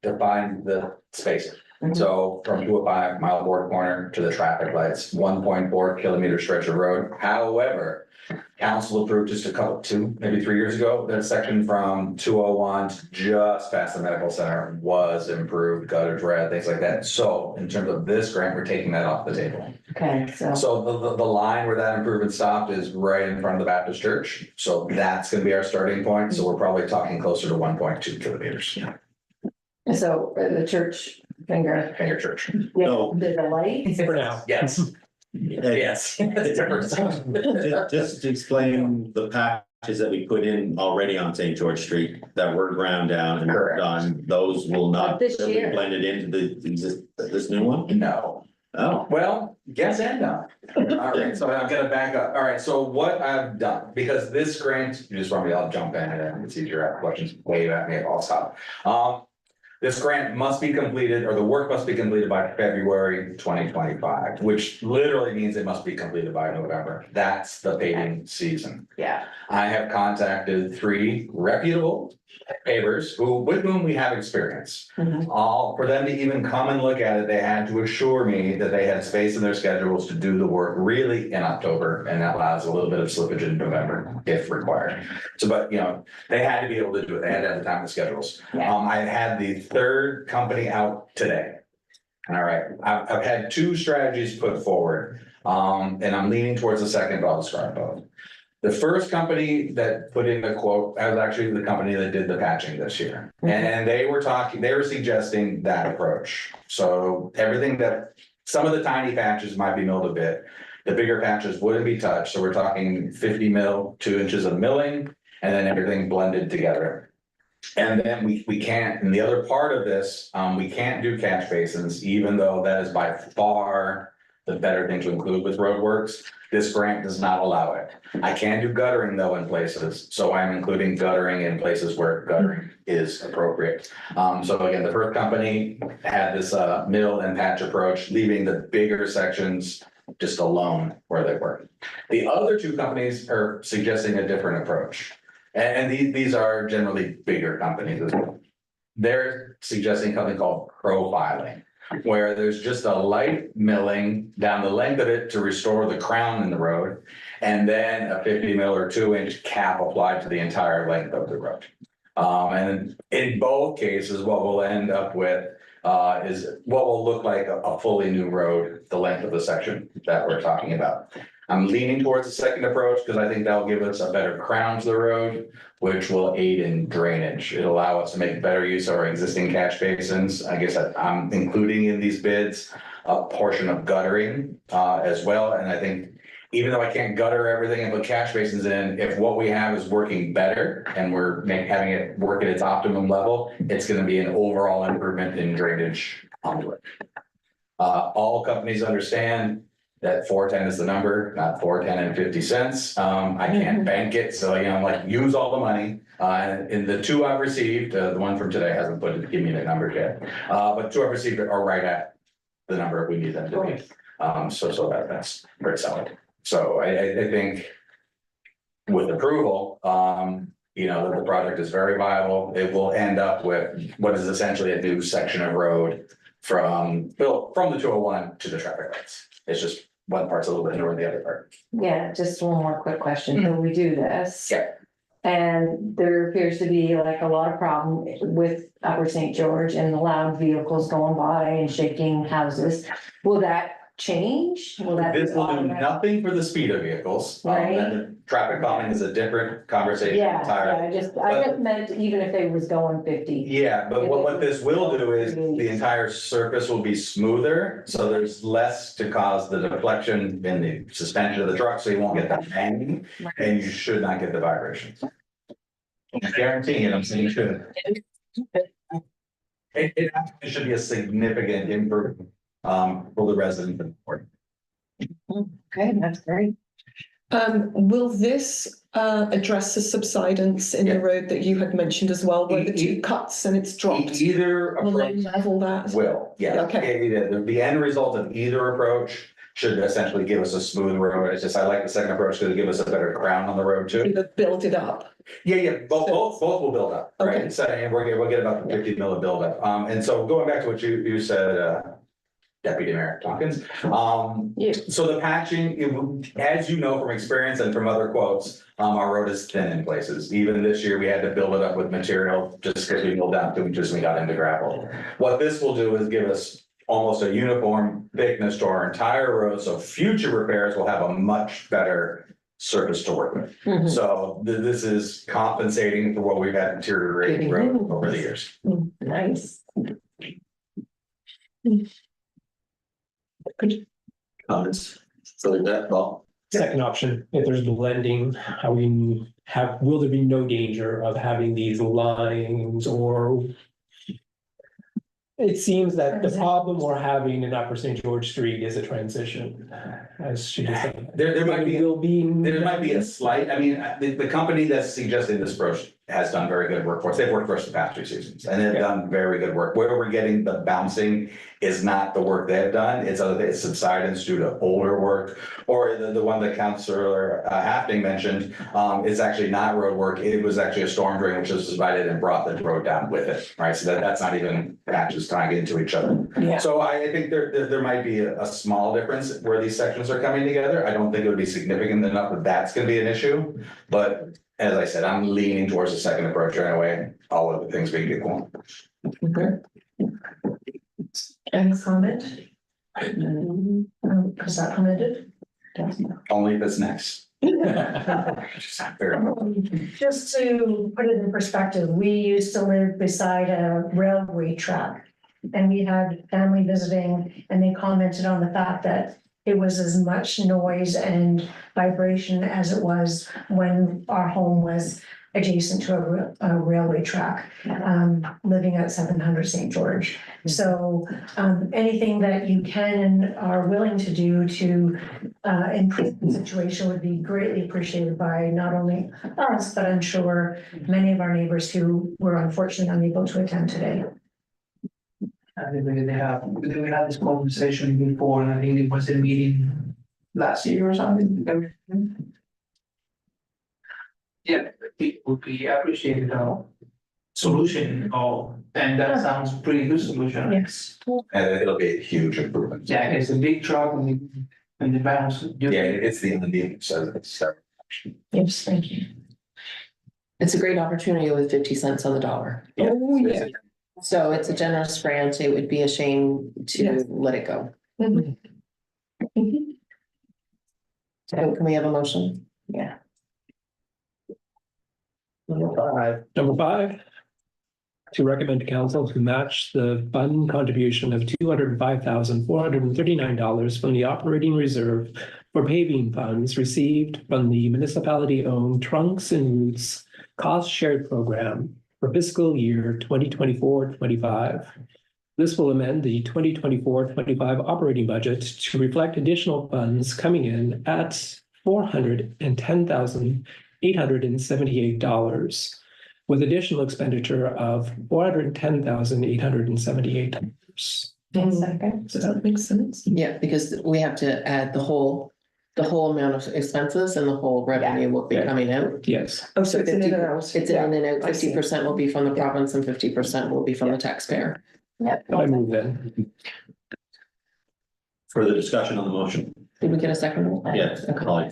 defined the space. So from 205 Mile Board Corner to the traffic lights, 1.4 kilometer stretch of road. However, council approved just maybe 3 years ago, that section from 201 to just past the medical center was improved, gutter dread, things like that. So in terms of this grant, we're taking that off the table. Okay, so, So the line where that improvement stopped is right in front of the Baptist church. So that's gonna be our starting point. So we're probably talking closer to 1.2 kilometers. so the church finger. Finger church. Yeah, No. the light. For now. Yes, yes. It's different. Just to explain the patches that we put in already on St. George Street that were ground down and Correct. done, those will not This they'll be year. blended into this new one? No. Oh, Well, yes and no. All right, so I'm gonna back up. All right, so what I've done, because this grant, you just want me, I'll jump in and it's easier to have questions, wave at me, I'll stop. This grant must be completed, or the work must be completed by February 2025, which literally means it must be completed by November. That's the paving season. Yeah. I have contacted 3 reputable pavers with whom we have experience. Mhm. All, for them to even come and look at it, they had to assure me that they had space in their schedules to do the work really in October, and that allows a little bit of slippage in November if required. So, but you know, they had to be able to do it, they had to have the time and schedules. Yeah. I had the 3rd company out today. All right, I've had 2 strategies put forward, and I'm leaning towards the second, but I'll describe both. The first company that put in the quote, I was actually the company that did the patching this year. And they were suggesting that approach. So everything that, some of the tiny patches might be milled a bit. The bigger patches wouldn't be touched. So we're talking 50 mil, 2 inches of milling, and then everything blended together. And then we can't, and the other part of this, we can't do catch basins, even though that is by far the better thing to include with roadworks. This grant does not allow it. I can do guttering though in places, so I'm including guttering in places where guttering is appropriate. So again, the first company had this mill and patch approach, leaving the bigger sections just alone where they were. The other 2 companies are suggesting a different approach. And these are generally bigger companies as well. They're suggesting something called profiling, where there's just a light milling down the length of it to restore the crown in the road, and then a 50 mil or 2 inch cap applied to the entire length of the road. And in both cases, what we'll end up with is what will look like a fully new road, the length of the section that we're talking about. I'm leaning towards the second approach because I think that'll give us a better crown to the road, which will aid in drainage. It'll allow us to make better use of our existing catch basins. I guess I'm including in these bids a portion of guttering as well. And I think even though I can't gutter everything and put catch basins in, if what we have is working better and we're having it work at its optimum level, it's going to be an overall improvement in drainage onto it. All companies understand that 410 is the number, not 410 and 50 cents. I can't bank it, so you know, like use all the money. In the 2 I've received, the one from today hasn't give me the numbers yet. But 2 I've received are right at the number we need them to be. So that's pretty solid. So I think with approval, you know, the project is very viable. It will end up with what is essentially a new section of road from the 201 to the traffic lights. It's just one part's a little bit newer than the other part. Yeah, just one more quick question. So we do this. Yeah. And there appears to be like a lot of problem with Upper St. George and loud vehicles going by and shaking houses. Will that change? Will that? This will do nothing for the speed of vehicles. Right. And the traffic calming is a different conversation Yeah, entirely. I just meant even if they was going 50. Yeah, but what this will do is the entire surface will be smoother, so there's less to cause the deflection in the suspension of the truck, so you won't get that banging, and you should not get the vibrations. I'm guaranteeing it, I'm saying you should. It actually should be a significant improvement for the resident of the port. Okay, that's great. Will this address the subsidence in the road that you had mentioned as well, where the 2 cuts and it's dropped? Either Will approach they level that? will, yeah. Okay. The end result of either approach should essentially give us a smooth road. It's just, I like the second approach because it gives us a better crown on the road too. Either build it up. Yeah, both will build up, Okay. right? So, and we'll get about 50 mil of build up. And so going back to what you said, Deputy Mayor Tompkins. So the patching, as you know from experience and from other quotes, our road is thin in places. Even this year, we had to build it up with material just because we milled down 2 inches and we got into gravel. What this will do is give us almost a uniform thickness to our entire road, so future repairs will have a much better surface to work with. Mhm. So this is compensating for what we've had deteriorating road over the years. Nice. Comments? So that, Paul? Second option, if there's blending, will there be no danger of having these lines or? It seems that the problem we're having in Upper St. George Street is a transition, as she just said. There might be, Will be. there might be a slight, I mean, the company that's suggesting this approach has done very good work for us. They've worked for us the past 2 seasons and they've done very good work. Where we're getting the bouncing is not the work they've done. It's subsidence due to older work. Or the one that Councillor Hafting mentioned, is actually not road work. It was actually a storm drain which was divided and brought the road down with it, right? So that's not even patches tying into each other. Yeah. So I think there might be a small difference where these sections are coming together. I don't think it would be significant enough that that's gonna be an issue. But as I said, I'm leaning towards the second approach anyway, all of the things being equal. Any comment? Is that permitted? Only if it's next. Just to put it in perspective, we used to live beside a railway track. And we had family visiting and they commented on the fact that it was as much noise and vibration as it was when our home was adjacent to a railway track, living at 700 St. George. So anything that you can and are willing to do to improve the situation would be greatly appreciated by not only us, but I'm sure many of our neighbors who were unfortunately unable to attend today. I think we had this conversation before, and I think it was a meeting last year or something. Yeah, it would be appreciated, solution, and that sounds pretty good solution. Yes. And it'll be a huge improvement. Yeah, it's a big truck and the bounce. Yeah, it's the uneven, so it's. Yes, thank you. It's a great opportunity with 50 cents on the dollar. Oh, yeah. So it's a generous grant. It would be a shame to Yes. let it go. Mhm. So can we have a motion? Yeah. Number 5. To recommend to council to match the fund contribution of $205,439 from the operating reserve for paving funds received from the municipality-owned Trunks and Roots Cost Shared Program for fiscal year 2024-25. This will amend the 2024-25 operating budget to reflect additional funds coming in at $410,878, with additional expenditure of $410,878. Second. Does that make sense? Yeah, because we have to add the whole amount of expenses and the whole revenue will be Yeah. coming out. Yes. Oh, so it's in and out. It's in and out. I see. 50% will be from the province and 50% will be from the taxpayer. Yep. I move then. Further discussion on the motion? Did we get a second? Yes, Okay. Holly.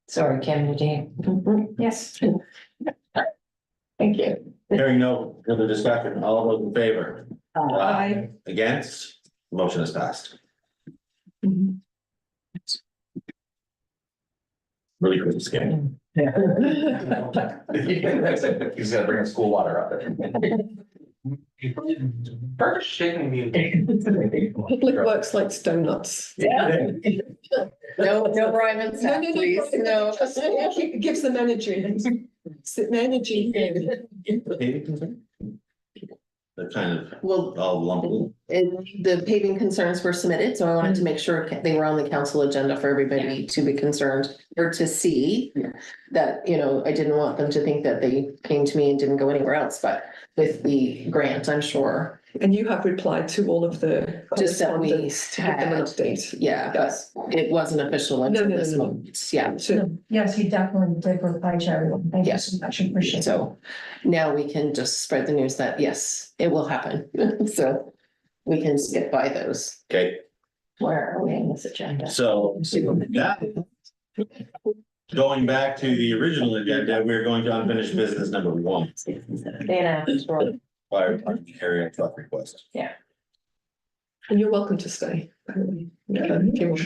Sorry, Kim, did you? Yes. Thank you. Hearing no further discussion, all those in favor? Aye. Against? Motion is passed. Mhm. Really quick scan. He's gotta bring us cool water up there. First shaking me. Public Works likes donuts. Yeah. No Ryman No, set, no, no, please, no. It gives them energy. It's an energy thing. They're kind of Well, all lumped. the paving concerns were submitted, so I wanted to make sure they were on the council agenda for everybody to be concerned or to see. That, I didn't want them to think that they came to me and didn't go anywhere else, but with the grant, I'm sure. And you have replied to all of the Just that we correspondence to give them an had- update. Yeah, but it wasn't official No, until no, this no, no. month, yeah. So, Yes, you definitely did reply to everyone. Thank you Yes. so much. Appreciate it. So now we can just spread the news that, yes, it will happen. So we can skip by those. Okay, Where are we in this agenda? so that. Going back to the original agenda, we're going to unfinished business number 1. Dana, Fire department area truck request. and you're welcome to stay. Yeah, if you want.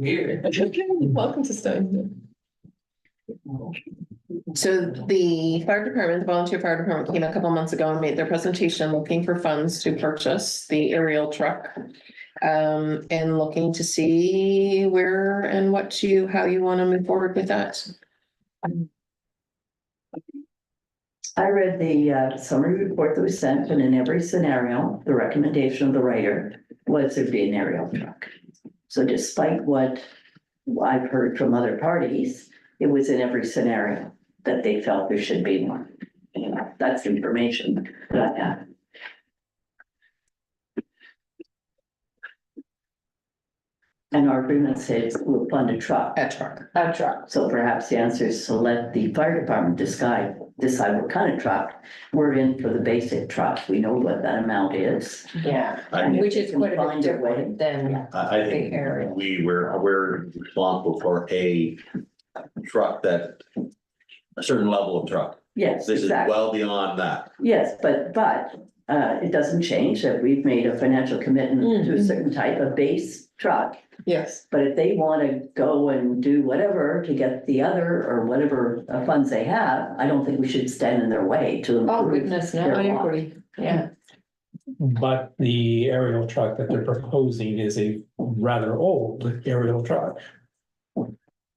Okay, welcome to stay. So the fire department, the volunteer fire department came a couple months ago and made their presentation looking for funds to purchase the aerial truck. And looking to see where and how you want to move forward with that. I read the summary report that was sent, and in every scenario, the recommendation of the writer was there'd be an aerial truck. So despite what I've heard from other parties, it was in every scenario that they felt there should be one. You know, that's information that I have. And our agreement says we'll fund a truck. A truck. A truck. So perhaps the answer is to let the fire department decide what kind of truck. We're in for the basic truck. We know what that amount is. Yeah, I, which is quite a bit Find a way. different than, I think Big area. we're responsible for a truck that, a certain level of truck. Yes, This is exactly. well beyond that. Yes, but it doesn't change that we've made a financial commitment to a certain type of base truck. Yes. But if they want to go and do whatever to get the other or whatever funds they have, I don't think we should stand in their way to oh improve. goodness, no, their I lot. agree, yeah. But the aerial truck that they're proposing is a rather old aerial truck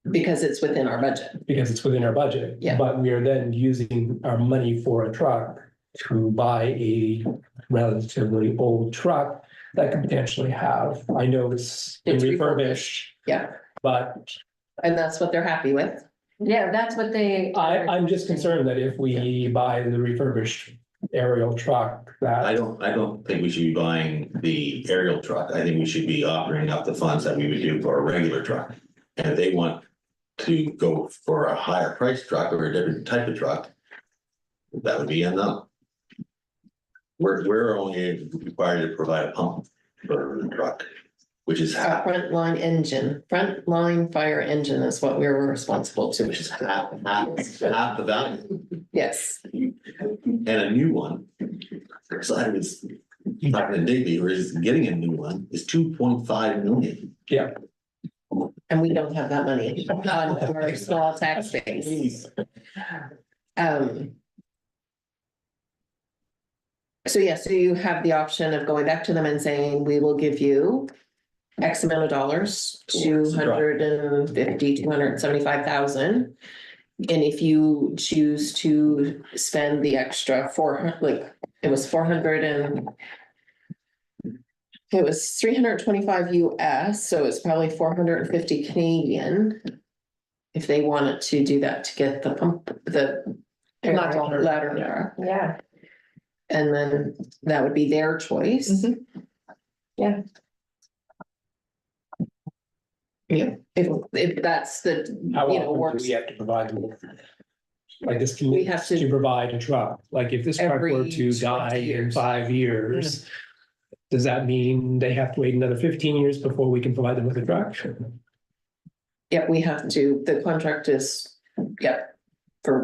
Because it's within our budget. because it's within our budget. Yeah. But we are then using our money for a truck to buy a relatively old truck that could potentially have, I know it's It's refurbished, Yeah, but and that's what they're happy with. Yeah, that's what they. I'm just concerned that if we buy the refurbished aerial truck, I that don't think we should be buying the aerial truck. I think we should be offering up the funds that we would do for a regular truck. And if they want to go for a higher price truck or a different type of truck, that would be a no. We're only required to provide a pump for the truck, which is A half, frontline fire engine is what we're responsible to. which is half the value. Yes, And a new one. So I was talking to Digby, where he's getting a new one, is 2.5 million. and we don't have that money on our small tax base. So yeah, so you have the option of going back to them and saying, we will give you X amount of dollars, 250, 275,000. And if you choose to spend the extra 400, like, it was 400 and it was 325 US, so it's probably 450 Canadian. If they wanted to do that to get the pump, the ladder. Yeah, And then that would be their choice. Mhm. Yeah. Yeah, if that's the, how you know, often do works we have to provide them? Like this We have commits to- to provide a truck, like if this truck were Every to 20 die in years. 5 years. Does that mean they have to wait another 15 years before we can provide them with a truck? yeah, we have to, the contract is, yeah,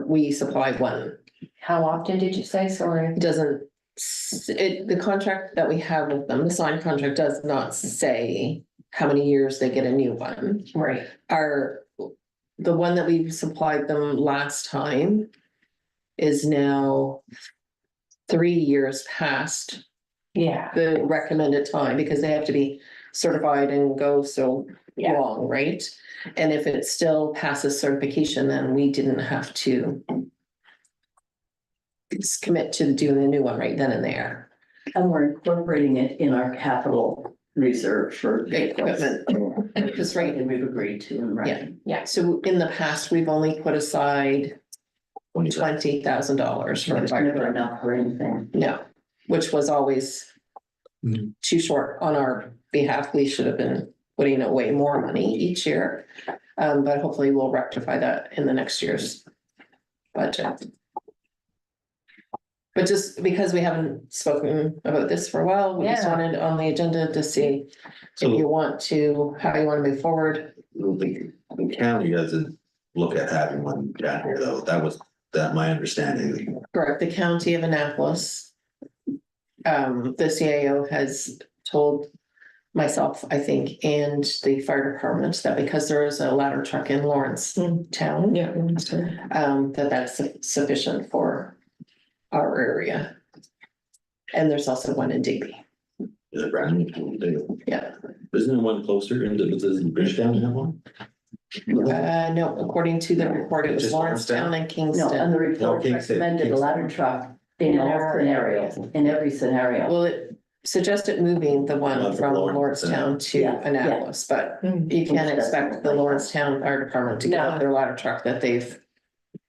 we supply one. how often did you say, sorry? It doesn't, the contract that we have with them, the signed contract does not say how many years they get a new one. Right. The one that we supplied them last time is now 3 years past Yeah, the recommended time, because they have to be certified and go so Yeah. long, right? And if it still passes certification, then we didn't have to commit to doing a new one right then and there. And we're incorporating it in our capital reserve for Equipment. Because right, and we've agreed to in writing. so in the past, we've only put aside $20,000 for There's fire never department. enough for anything. No, which was always Mm. too short on our behalf. We should have been putting away more money each year. But hopefully we'll rectify that in the next year's budget. But just because we haven't spoken about this for a while, we just Yeah. wanted on the agenda to see if you want to, how you want to move forward. The county doesn't look at having one down here, though. That was my understanding. Correct, the county of Annapolis. The CAO has told myself, I think, and the fire department, that because there is a ladder truck in Lawrence town, Yeah, I understand. that's sufficient for our area. And there's also one in Digby. Is it Brown? Yeah. Isn't there one closer into, does Bridgetown have one? No, according to the report, it was Just Lawrencetown and No, and Kingston. the report Kingston, recommended a Kingston. ladder truck in all scenarios, in every scenario. Well, it suggested moving the one One from from Lawrence, Lawrencetown to Yeah, yeah. Annapolis, but Mm. you can't expect the Lawrencetown Fire Department to give up their ladder truck that they've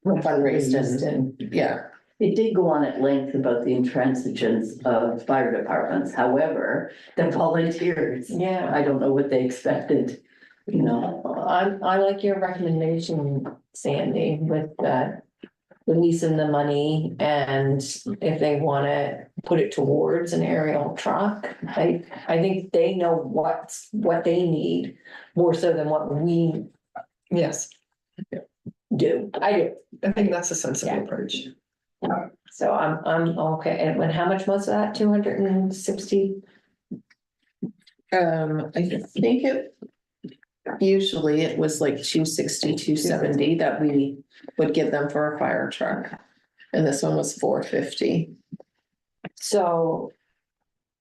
fundraised and, yeah. It did go on at length about the intransigence of fire departments, however, the volunteers, Yeah. I don't know what they expected, you know. I like your recommendation, Sandy, with releasing the money and if they wanna put it towards an aerial truck. I think they know what they need more so than what we Yes, do. I do. I think that's a sensible Yeah. approach. So I'm okay. And when, how much was that? 260? I think usually it was like 260, 270 that we would give them for a fire truck. And this one was 450. So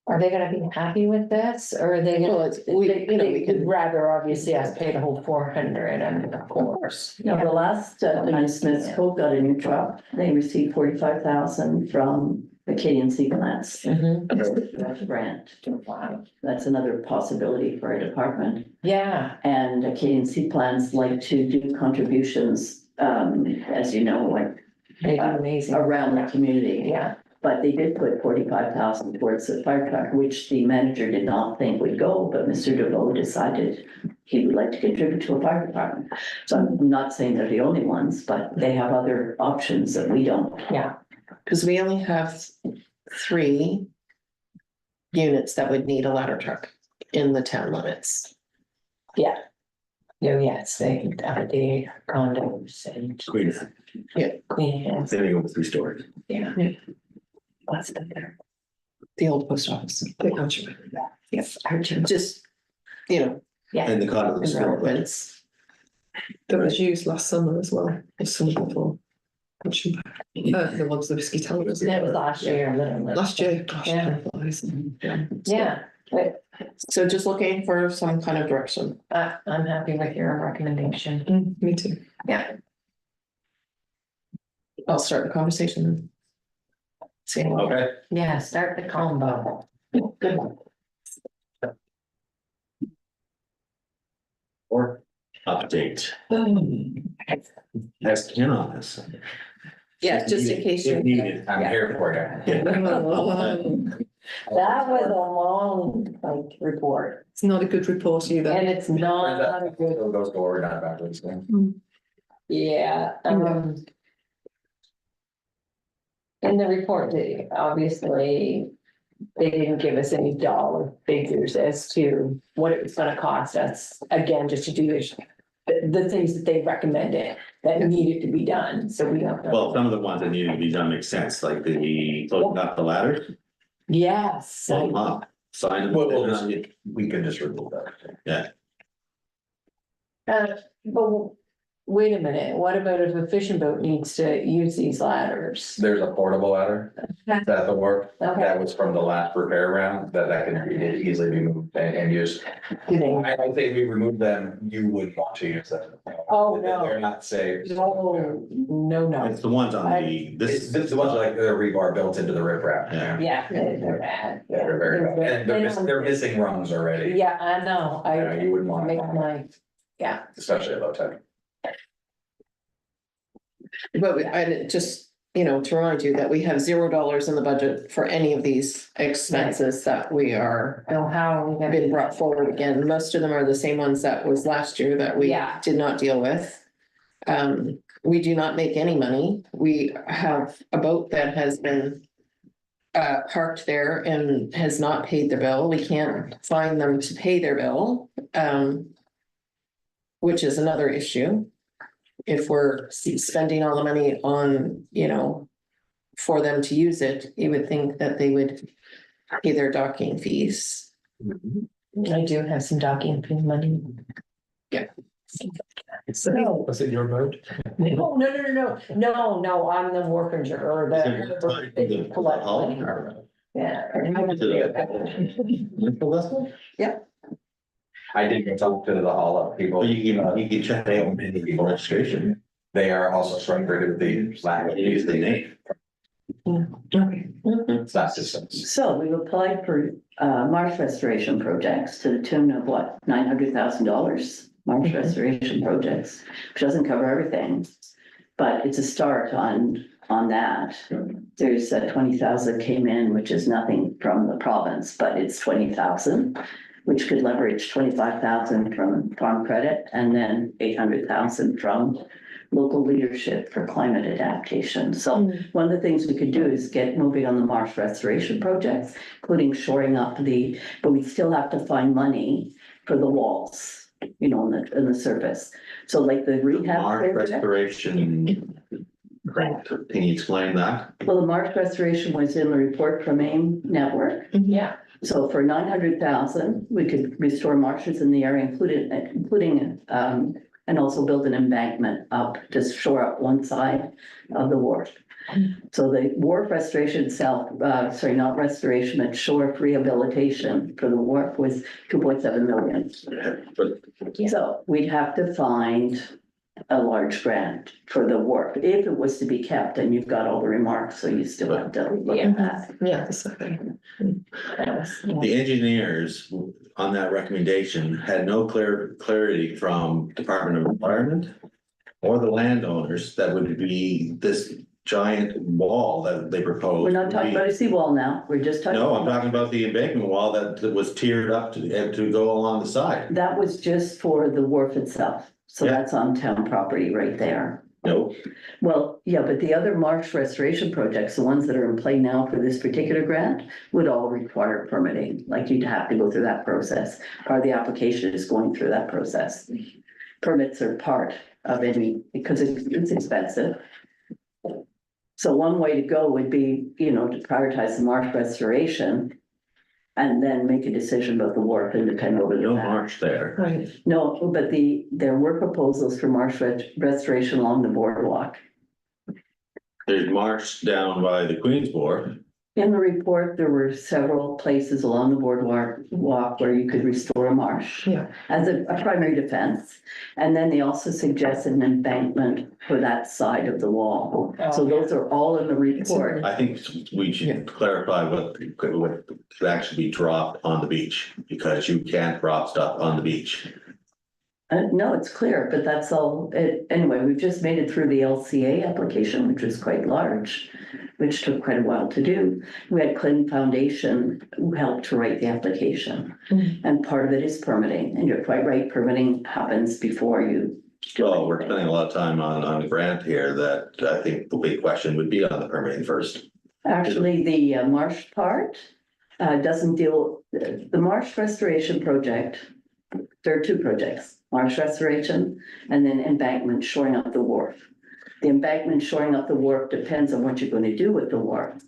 are they gonna be happy with this or are they Well, gonna, it's, we they can. would rather obviously us pay the whole 400, I mean, of course. Now, the last, when Smith's Cove got a new truck, they received 45,000 from the KNC plants. Mhm. Grant, Wow. that's another possibility for a department. Yeah, And KNC plans like to do contributions, as you know, like they do amazing. around the community. Yeah, But they did put 45,000 towards the fire truck, which the manager did not think would go, but Mr. DeVoe decided he would like to contribute to a fire department. So I'm not saying they're the only ones, but they have other options that we don't. yeah. Because we only have 3 units that would need a ladder truck in the town limits. Yeah. Oh, yes, they, the condos and Queen, Queen Anne's, then you go with 3 stories. yeah. What's the there? The old post office. Yes. Just, you know, And the condos. in relevance. That was used last summer as well, or summer before. The ones the whiskey town was. That was last year, literally. Last year, gosh. Yeah. time flies. Yeah. Yeah, but So just looking for some kind of direction. I'm happy with your recommendation. Me too. Yeah. I'll start the conversation. See. Okay. Yeah, start the combo. Good. Or update. That's 10 on this. Yeah, just in case If you. needed. I'm here for you. Yeah. That was a long, like, report, It's not a good report either. and it's not a good, It goes forward, not backwards. yeah, in the report, obviously, they didn't give us any dollar figures as to what it was gonna cost us, again, just to do the things that they recommended that needed to be done, so we don't. Well, some of the ones that needed to be done make sense, like the, floating up the ladder, Yes. float them up, sign them. Well, we can just remove that. But wait a minute, what about if a fishing boat needs to use these ladders? There's a portable ladder that will work. Okay. That was from the last repair round, that can easily be moved and used. Do they? I think we removed them, you would want to use them. Oh, no. They're not safe. No, no, It's the ones on the, This this. is the ones like the rebar built into the riprap. Yeah. yeah, they're bad. Yeah, they're very bad. And they're missing rungs already. Yeah, I know, Yeah, you wouldn't want make to, my, yeah, especially at low tide. But I just, you know, to remind you that we have $0 in the budget for any of these expenses that we are. so how are we gonna? Been brought forward again. Most of them are the same ones that was last year that we Yeah. did not deal with. We do not make any money. We have a boat that has been. Parked there and has not paid their bill. We can't find them to pay their bill. Which is another issue. If we're spending all the money on, you know. For them to use it, you would think that they would pay their docking fees. I do have some docking money. So, Was it your vote? Oh, no, I'm the wharf engineer or the. Yeah. I did go talk to the Hall of people. Well, you can check out maybe registration. They are also frustrated with the lack of Use the name. staff systems. so we've applied for marsh restoration projects to the tune of what, $900,000? Marsh restoration projects, which doesn't cover everything, but it's a start on that. There's 20,000 came in, which is nothing from the province, but it's 20,000, which could leverage 25,000 from farm credit and then 800,000 from local leadership for climate adaptation. So one of the things we could do is get moving on the marsh restoration projects, including shoring up but we still have to find money for the walls, you know, in the surface. So like the rehab Marsh project. restoration grant, can you explain that? Well, the marsh restoration was in the report from AIM Network. Yeah. So for 900,000, we could restore marshes in the area, including and also build an embankment up to shore up one side of the wharf. So the wharf restoration itself, not restoration, but shore rehabilitation for the wharf was 2.7 million. But So we'd have to find a large grant for the wharf, if it was to be kept, and you've got all the remarks, so you still have to look at that. Yeah, that's okay. the engineers on that recommendation had no clarity from Department of Environment or the landowners that would be this giant wall that they proposed. We're not talking about a seawall now, we're just talking. No, I'm talking about the embankment wall that was tiered up to go along the side. That was just for the wharf itself, so Yeah. that's on town property right there. No, Well, yeah, but the other marsh restoration projects, the ones that are in play now for this particular grant, would all require permitting, like you'd have to go through that process. Part of the application is going through that process. Permits are part of any, because it's expensive. So one way to go would be, you know, to prioritize the marsh restoration and then make a decision about the wharf independent of no that. marsh there. Right. No, but there were proposals for marsh restoration along the boardwalk. There's marsh down by the Queen's Wharf. In the report, there were several places along the boardwalk where you could restore a marsh. Yeah. As a primary defense. And then they also suggested an embankment for that side of the wall. So those are all in the report. I think we should clarify what could actually be dropped on the beach, because you can't drop stuff on the beach. No, it's clear, but that's all, anyway, we've just made it through the LCA application, which was quite large, which took quite a while to do. We had Clinton Foundation who helped to write the application. And part of it is permitting, and you're quite right, permitting happens before you. Well, we're spending a lot of time on a grant here that I think the big question would be on the permitting first. Actually, the marsh part doesn't deal, the marsh restoration project, there are two projects, marsh restoration and then embankment shoring up the wharf. The embankment shoring up the wharf depends on what you're going to do with the wharf.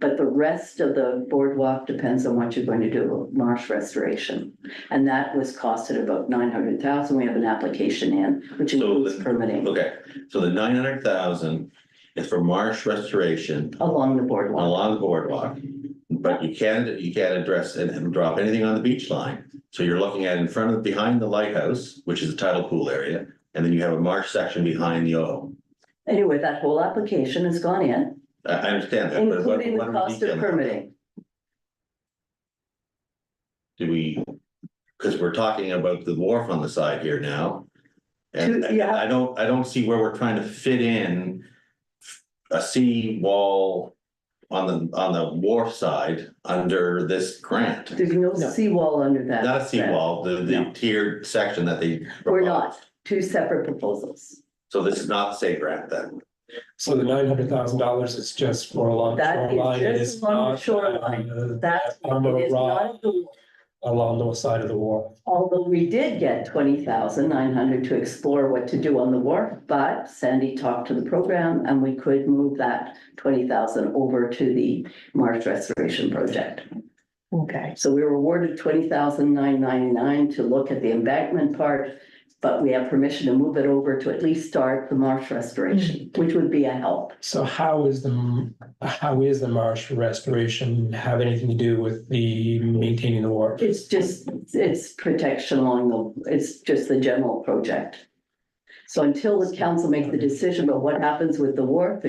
But the rest of the boardwalk depends on what you're going to do with marsh restoration. And that was costed about 900,000. We have an application in, which includes permitting Okay, so the 900,000 is for marsh restoration along the boardwalk. along the boardwalk. But you can't address and drop anything on the beach line. So you're looking at behind the lighthouse, which is the tidal pool area, and then you have a marsh section behind the O. Anyway, that whole application has gone in, I understand that, but including the what cost of detail? permitting. Do we, because we're talking about the wharf on the side here now. And Yeah. I don't see where we're trying to fit in a sea wall on the wharf side under this grant. There's no seawall under that. Not a seawall, the No. tiered section that they. We're proposed. not, two separate proposals. So this is not the same grant then. So the $900,000 is just for along the That is shoreline. It just is along the not, shoreline. That's, on the it is rock not, along the side of the wharf. although we did get 20,900 to explore what to do on the wharf, but Sandy talked to the program and we could move that 20,000 over to the marsh restoration project. Okay. So we were awarded 20,999 to look at the embankment part, but we have permission to move it over to at least start the marsh restoration, which would be a help. So how is the marsh restoration have anything to do with the maintaining the wharf? It's protection it's just the general project. So until the council makes the decision about what happens with the wharf,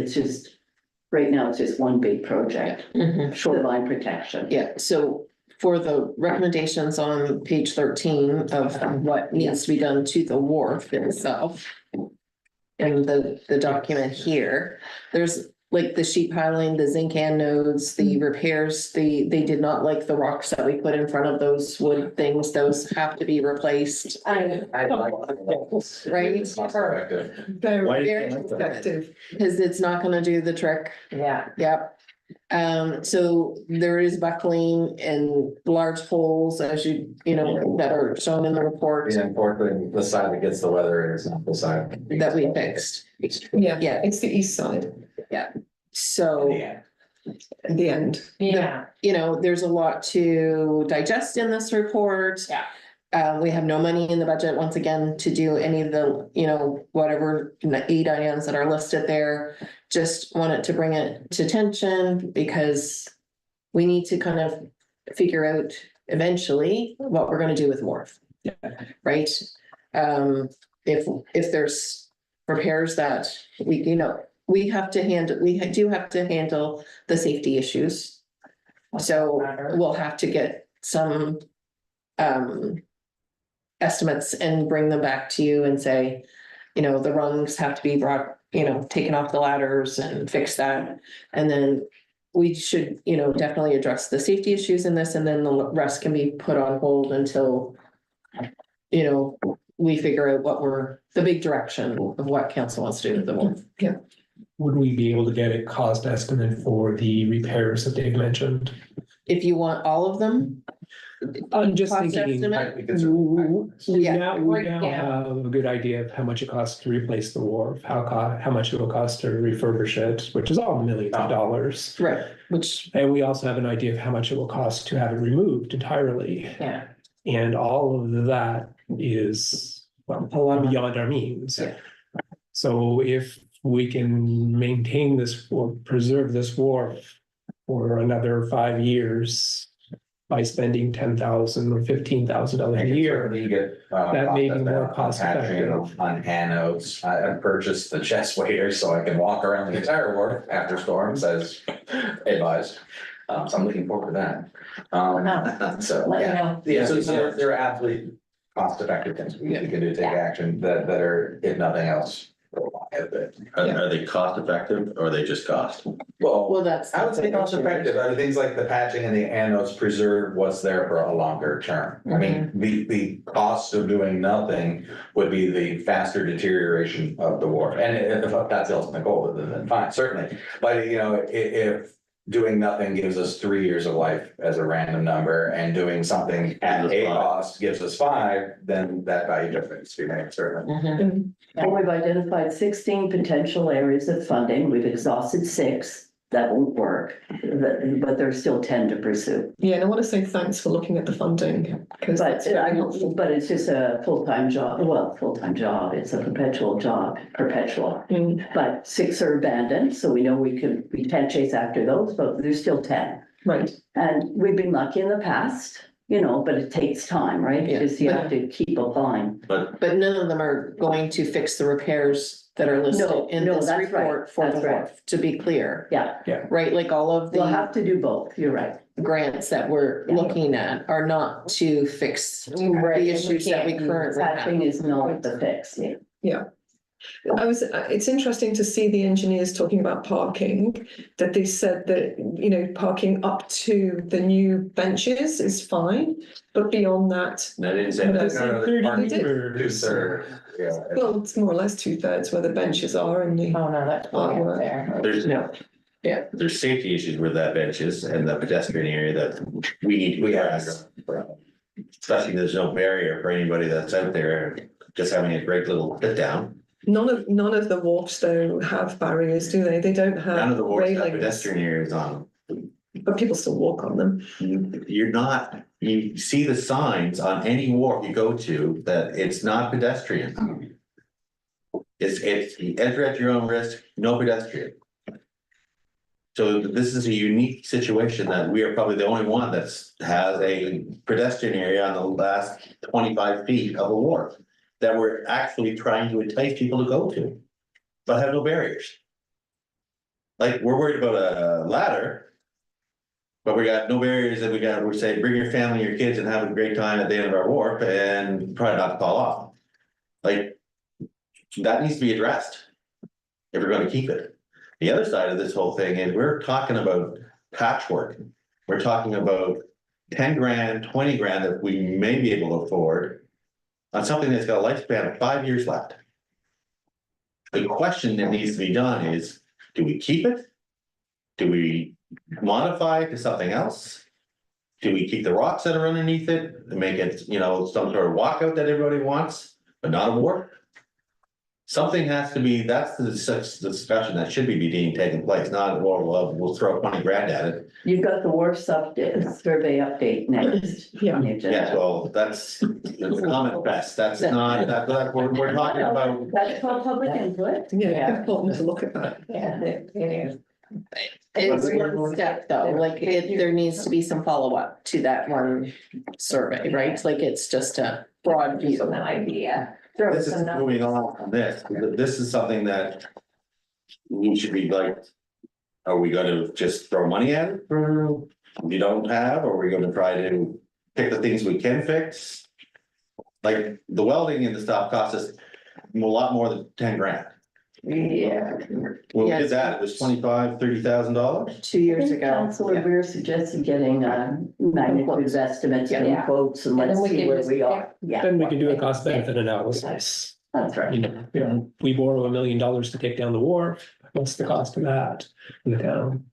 right now, it's just one big project, shoreline protection. Yeah, so for the recommendations on page 13 of what needs to be done to the wharf itself. And the document here, there's like the sheet piling, the zinc anodes, the repairs, they did not like the rocks that we put in front of those wood things, those have to be replaced. I like. Right? It's not effective. Why Very did you like that? effective. Because it's not gonna do the trick. Yeah. Yep. So there is buckling and large holes as you know, that are shown in the report Yeah, unfortunately, the side that gets the weather is not the side. that we fixed. Yeah, Yeah. it's the east side So, Yeah. at the end. Yeah. you know, there's a lot to digest in this report. Yeah. We have no money in the budget, once again, to do any of the, whatever 8 items that are listed there. Just wanted to bring it to attention because we need to kind of figure out eventually what we're gonna do with wharf. Right? If there's repairs that we do have to handle the safety issues. So we'll have to get some estimates and bring them back to you and say, the rungs have to be brought, taken off the ladders and fix that. And then we should, definitely address the safety issues in this, and then the rest can be put on hold until we figure out the big direction of what council wants to do with the wharf. Would we be able to get a cost estimate for the repairs that they've mentioned? If you want all of them. I'm just Cost thinking. estimate? We Yeah. now have a good idea of how much it costs to replace the wharf, how much it will cost to refurbish it, which is all millions of dollars. Right, which, And we also have an idea of how much it will cost to have it removed entirely. Yeah. And all of that is, well, a lot of beyond our means. Yeah. So if we can maintain this or preserve this wharf for another 5 years by spending $10,000 or $15,000 a year, You get. That may be more cost effective. On anodes, I purchased the chest waders so I can walk around the entire wharf after storms as advised. So I'm looking forward to that. So, Let me yeah. know. Yeah, so there are absolutely cost effective things we can do to take action that are, if nothing else. Are they cost effective or are they just cost? Well, that's. I would say cost effective, are things like the patching and the anodes preserve what's there for a longer term. I mean, the cost of doing nothing would be the faster deterioration of the wharf. And if that's the ultimate goal, then fine, certainly. But if doing nothing gives us 3 years of life as a random number, and doing something at a cost gives us 5, then that value difference to be made, certainly. And we've identified 16 potential areas of funding. We've exhausted 6. That won't work, but there's still 10 to pursue. Yeah, and I want to say thanks for looking at the funding, because But that's very helpful. but it's just a full-time job. Well, full-time job. It's a perpetual job, perpetual. But 6 are abandoned, so we know we can't chase after those, but there's still 10. Right, And we've been lucky in the past, but it takes time, right? Yeah. Because you have to keep applying. But But none of them are going to fix the repairs that are listed in no, this that's right. report for the That's right. wharf, to be clear. Yeah, Right, like all of we'll the have to do both. You're right. grants that we're Yeah. looking at are not to fix Right, the and issues that we can't use currently have. Patching is not the fix. Yeah. it's interesting to see the engineers talking about parking, that they said that, parking up to the new benches is fine, but beyond that, that is. That's No, 30 parking meters. Yeah. well, it's more or less 2/3 where the benches are and the. Oh, no, that's way up there. There's No. there's safety issues where that bench is and the pedestrian area that we have. Especially there's no barrier for anybody that's out there just having a great little sit down. None of the wharfs though have barriers, do they? They don't have None of the wharves have railings. pedestrian areas on them. but people still walk on them. You're not, you see the signs on any wharf you go to that it's not pedestrian. It's you enter at your own risk, no pedestrian. So this is a unique situation that we are probably the only one that's has a pedestrian area on the last 25 feet of a wharf. That we're actually trying to entice people to go to, but have no barriers. Like, we're worried about a ladder. But we got no barriers that we say, bring your family, your kids and have a great time at the end of our wharf and try not to fall off. Like, that needs to be addressed. If we're gonna keep it. The other side of this whole thing is we're talking about patchwork. We're talking about 10 grand, 20 grand that we may be able to afford. On something that's got a lifespan of 5 years left. The question that needs to be done is, do we keep it? Do we modify it to something else? Do we keep the rocks that are underneath it and make it, you know, some sort of walkout that everybody wants, but not a wharf? Something has to be, that's the discussion that should be taking place, not, well, we'll throw 20 grand at it. You've got the wharf survey update next. Yeah. on the agenda. Yeah, well, that's comment best, that's not, we're talking about. That's called public input. Yeah, important to look at that. Yeah, it is. It's one step though, like there needs to be some follow-up to that one survey, right? Like it's just a broad view. Some idea. Throw This is some numbers. moving on from this, this is something that. We should be like. Are we gonna just throw money at it for we don't have, or are we gonna try to pick the things we can fix? Like the welding and the stuff cost us a lot more than 10 grand. Yeah. When we Yes. did that, it was $25,000-$30,000. 2 years ago. Councilor Weir suggested getting magnitude estimates and Yeah. quotes and And let's then we see can where just- we are. Yeah, Then we can do a cost benefit analysis. that's right. You know, we borrow $1 million to take down the wharf, what's the cost of that in the town?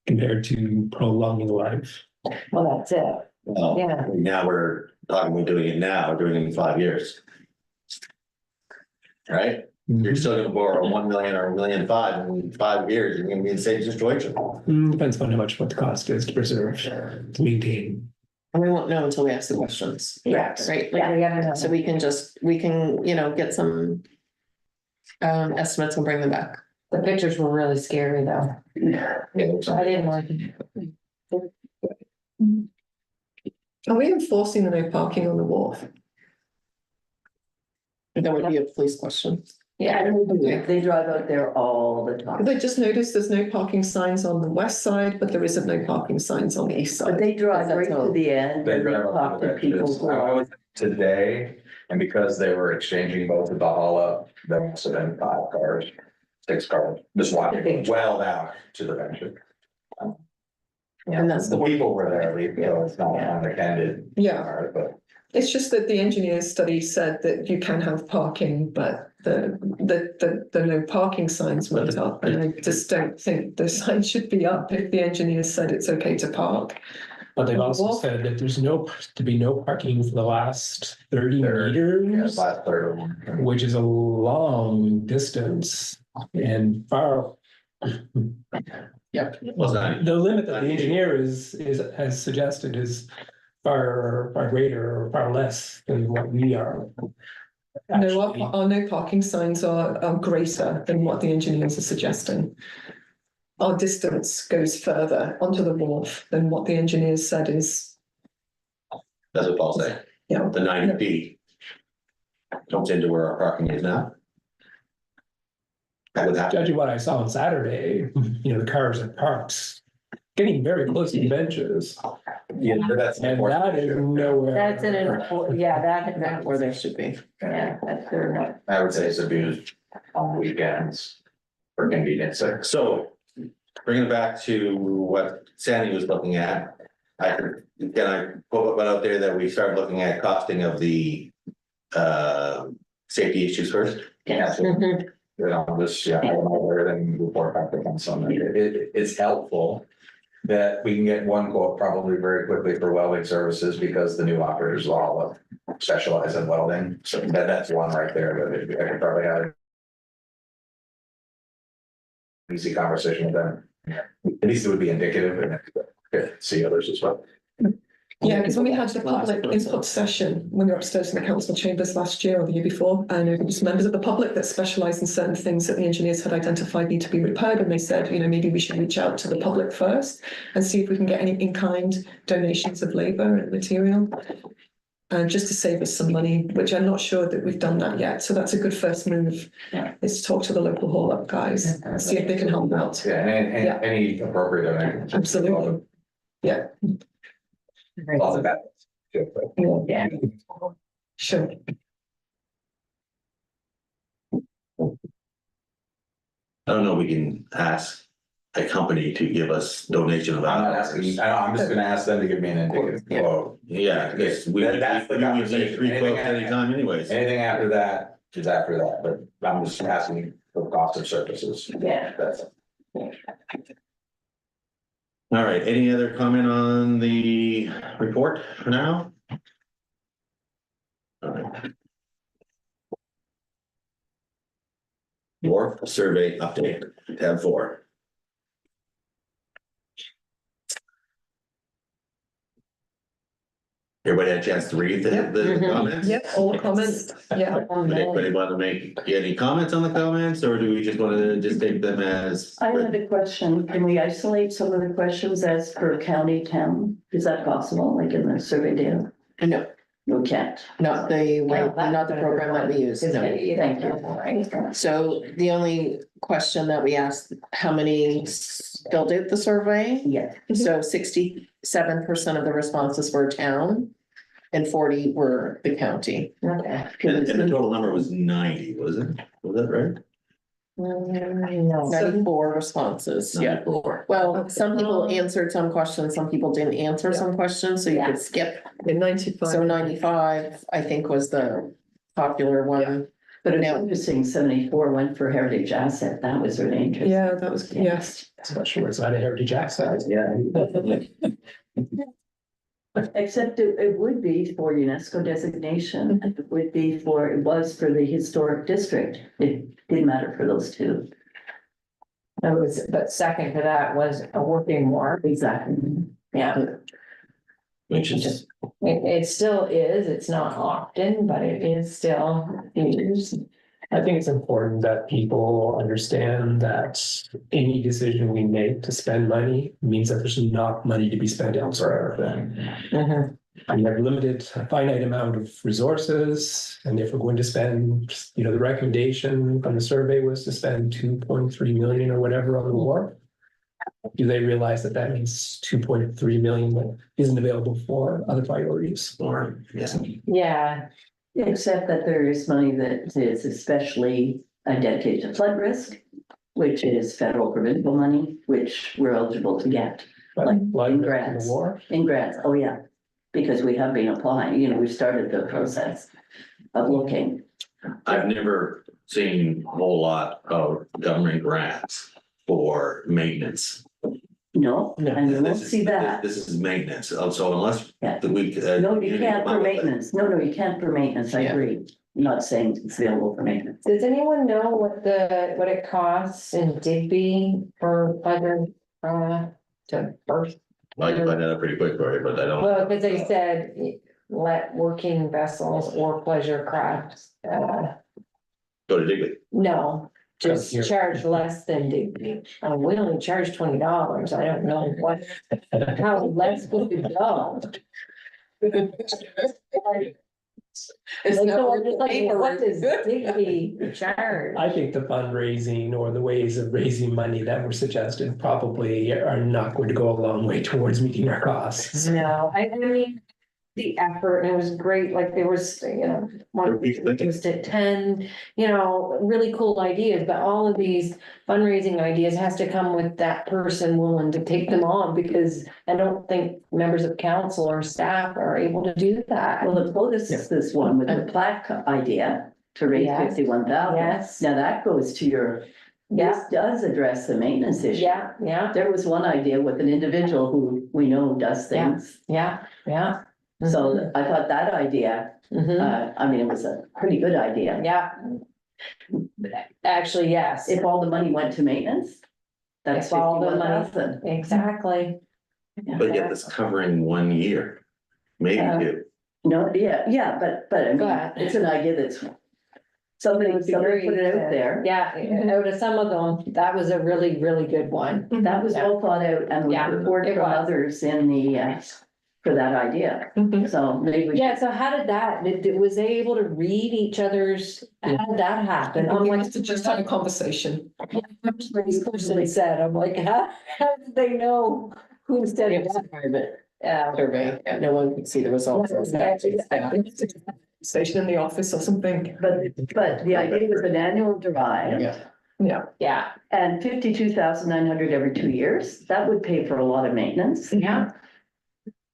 Compared to prolonging life. Well, that's it. Well, Yeah. now we're talking about doing it now, doing it in 5 years. Right? You're still gonna borrow 1 million or 1.5 million in 5 years, you're gonna be in the same situation. Depends on how much what the cost is to preserve, to maintain. And we won't know until we ask the questions. Yeah. Right, Yeah, like, we gotta know. so we can, you know, get some. Estimates and bring them back. The pictures were really scary though. I didn't like it. Are we enforcing the no parking on the wharf? That would be a police question. Yeah. They drive out there all the time. They just noticed there's no parking signs on the west side, but there isn't no parking signs on the east But side. they drive That's right to all. the end They and they drive up talk to to the people benches. who I are. was today, and because they were exchanging both at the haul up, there must have been 5 cars, 6 cars, just walking well down to the benches. And that's the The one. people were there, so it's not unattended. Yeah, But it's just that the engineer's study said that you can have parking, but the no parking signs went up. And I just don't think the sign should be up if the engineer said it's okay to park. But they've also Well- said that there's to be no parking for the last 30 Third, yeah, meters, last third of them. which is a long distance and far. Was that? The limit that the engineer has suggested is far greater or far less than what we are. No, actually. our no parking signs are greater than what the engineers are suggesting. Our distance goes further onto the wharf than what the engineers said is, That's what Paul said. Yeah. The 90 feet. Comes into where our parking is now. That would happen. Judging what I saw on Saturday, you know, the cars are parked, getting very close to the benches, Yeah, that's. and that is nowhere. That's yeah, Not that, where they should be. yeah, that's their. I would say it's abused on weekends for convenience sake. So, bringing it back to what Sandy was looking at. Can I put out there that we start looking at costing of the safety issues first? Yeah. Mhm. You know, this, yeah, I don't know where then report back to council. It's helpful. That we can get one quote probably very quickly for welding services because the new operators will all specialize in welding. So that's one right there, but I could probably have. Easy conversation with them. At least it would be indicative and see others as well. Yeah, because when we had the public input session, when we were upstairs in the council chambers last year or the year before, and it was members of the public that specialised in certain things that the engineers had identified need to be repaired, and they said, you know, maybe we should reach out to the public first and see if we can get any in-kind donations of labour and material. And just to save us some money, which I'm not sure that we've done that yet. So that's a good first move, is to talk to the local haul up guys, and see if they can help out. Yeah, and Yeah. any appropriate donation. Absolutely. Yeah, All of that. Yeah. sure. I don't know, we can ask a company to give us donation of I'm not hours. asking, I'm just gonna ask them to give me an indicative quote. Yeah, because we That's the usually conversation. 3 quotes Anything- anytime anyways. Anything after that is after that, but I'm just asking for cost of services. Yeah. That's. All right, any other comment on the report for now? All right. Dwarf survey update, tab 4. Everybody had a chance to read the Mhm. comments? Yep, all the comments, yeah. Would anybody want to make any comments on the comments, or do we just want to just take them as? I had a question. Can we isolate some of the questions as per county, town? Is that possible, like in the survey data? No, No, can't. not the way, not the program that we use, no. Thank you. So the only question that we asked, how many filled out the survey? Yeah. So 67% of the responses were town and 40 were the county. Okay. And the total number was 90, was it? Was that right? No. 94 responses, yeah. 94. Well, some people answered some questions, some people didn't answer some questions, so you Yeah. could skip. In 95. So 95, I think, was the popular one. But it's No. interesting, 74 went for heritage asset. That was really interesting. Yeah, that was, yes. I'm not sure it's not a heritage access. Yeah. Except it would be for UNESCO designation, and it would be for, it was for the historic district. It didn't matter for those two. That was, but second to that was a working war. Exactly. Yeah, Which is, it still is. It's not often, but it is still used. I think it's important that people understand that any decision we make to spend money means that there's not money to be spent elsewhere. We have limited, a finite amount of resources, and if we're going to spend, you know, the recommendation from the survey was to spend 2.3 million or whatever on the war. Do they realize that that means 2.3 million that isn't available for other priorities? or, yes, Yeah, Except that there is money that is especially dedicated to flood risk, which is federal provincial money, which we're eligible to get But Like like in in grants. the war, in grants. Oh, yeah. Because we have been applying, you know, we've started the process of looking. I've never seen a whole lot of government grants for maintenance. No, and you won't This is- see that. This is maintenance, so unless Yeah. the week. No, you can't for maintenance. No, you can't for maintenance. I Yeah. agree. I'm not saying it's available for maintenance. does anyone know what it costs in Digby for pleasure, to birth? I can find that out pretty quick for you, but I don't. Well, because they said, let working vessels or pleasure crafts, Go to Digby. no, just Here. charge less than Digby. We only charge $20. I don't know what, how less would it go? It's Like, not so I'm worth just the like, what paperwork. does Digby charge? I think the fundraising or the ways of raising money that were suggested probably are not going to go a long way towards meeting our costs. No, I mean, the effort, and it was great, like there was, one was to 10, really cool ideas, but all of these fundraising ideas has to come with that person willing to take them on, because I don't think members of council or staff are able to do that. Well, the bonus is this one with the plaque idea to raise Yes. 51,000. Yes. Now that goes to your, Yeah, this does address the maintenance issue. yeah, There was one idea with an individual who we know does things. yeah. So I thought that idea, Mhm. it was a pretty good idea. Yeah. Actually, yes. If all the money went to maintenance, That's If all the money- 51,000. Exactly. But yet it's covering 1 year, maybe Uh, two. No, yeah, but I Go mean, ahead. it's an idea that's. Somebody put it out there. Yeah, out of some of them, that was a really, really good one. That was well thought out and Yeah, was support it from was. others in the, for that idea. Mhm. So maybe. Yeah, so how did that, was they able to read each other's, how did that happen? I'm We like. must have just had a conversation. This person said, I'm like, how did they know who said It was a that? private Yeah. survey, no one could see the results. Station in the office or something. But the idea was an annual drive. Yeah. Yeah, And 52,900 every 2 years, that would pay for a lot of maintenance. yeah,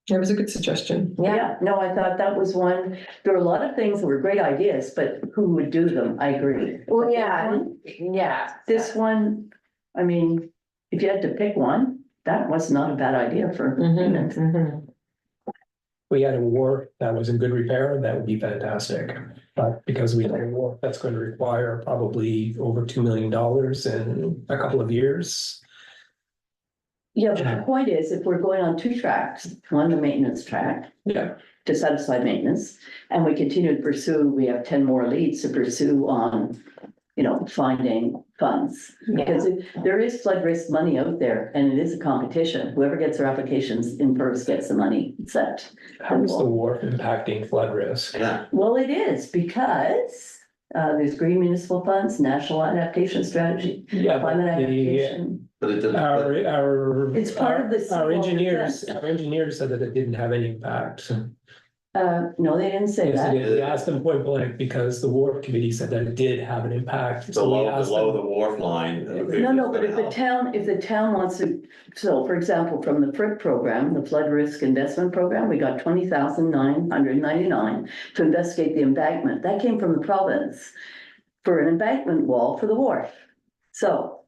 It was a good suggestion. yeah. No, I thought that was one, there were a lot of things that were great ideas, but who would do them? I agree. Well, But yeah, yeah. This one, I mean, if you had to pick one, that was not a bad idea for Mhm, maintenance. mhm. We had a wharf that was in good repair, that would be fantastic. But because we had a wharf that's going to require probably over $2 million in a couple of years. Yeah, but the point is, if we're going on 2 tracks, one, the maintenance track. Yeah. To satisfy maintenance, and we continue to pursue, we have 10 more leads to pursue on, finding funds. Because there is flood risk money out there, and it is a competition. Whoever gets their applications in first gets the money set. How is the wharf impacting flood risk? Yeah, Well, it is because there's green municipal funds, national adaptation strategy, Yeah, but climate the, adaptation. but it doesn't. our. It's part of the Our seawall engineers, defense. our engineers said that it didn't have any impact. No, they didn't say Yes, that. it did. We asked them point blank because the wharf committee said that it did have an impact. So we asked Below them. the wharf line. No, but if the town wants to, so for example, from the FRIP program, the Flood Risk Investment Program, we got 20,999 to investigate the embankment. That came from the province for an embankment wall for the wharf. So,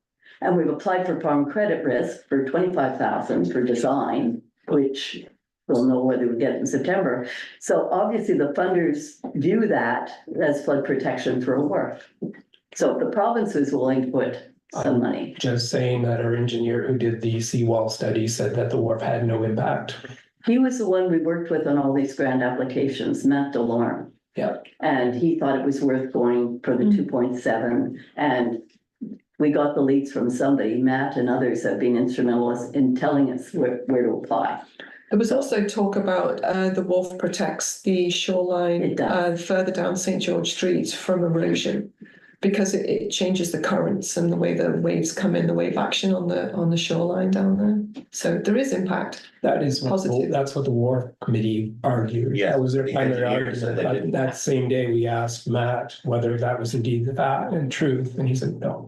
and we've applied for farm credit risk for 25,000 for design, which we'll know whether we get it in September. So obviously the funders view that as flood protection for a wharf. So the province is willing to put some money. Just saying that our engineer who did the seawall study said that the wharf had no impact. He was the one we worked with on all these grant applications, Matt DeLorme. Yeah. And he thought it was worth going for the 2.7, and we got the leads from somebody. Matt and others have been instrumental in telling us where to apply. There was also talk about the wharf protects the shoreline It does. further down St. George Street from erosion. Because it changes the currents and the way the waves come in, the wave action on the shoreline down there. So there is impact. That is what, Positive. that's what the wharf committee argued. Yeah, That was their the primary engineer said argument. they But didn't. that same day, we asked Matt whether that was indeed the fact and truth, and he said no.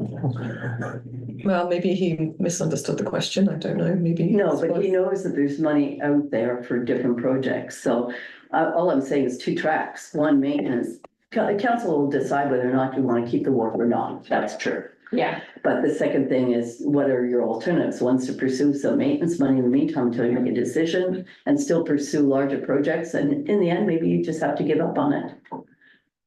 Well, maybe he misunderstood the question. I don't know, maybe. No, but he knows that there's money out there for different projects. So all I'm saying is 2 tracks, one maintenance. Council will decide whether or not you want to keep the wharf or not. That's true. Yeah, But the second thing is, what are your alternatives? One's to pursue some maintenance money in the meantime until you make a decision and still pursue larger projects. And in the end, maybe you just have to give up on it.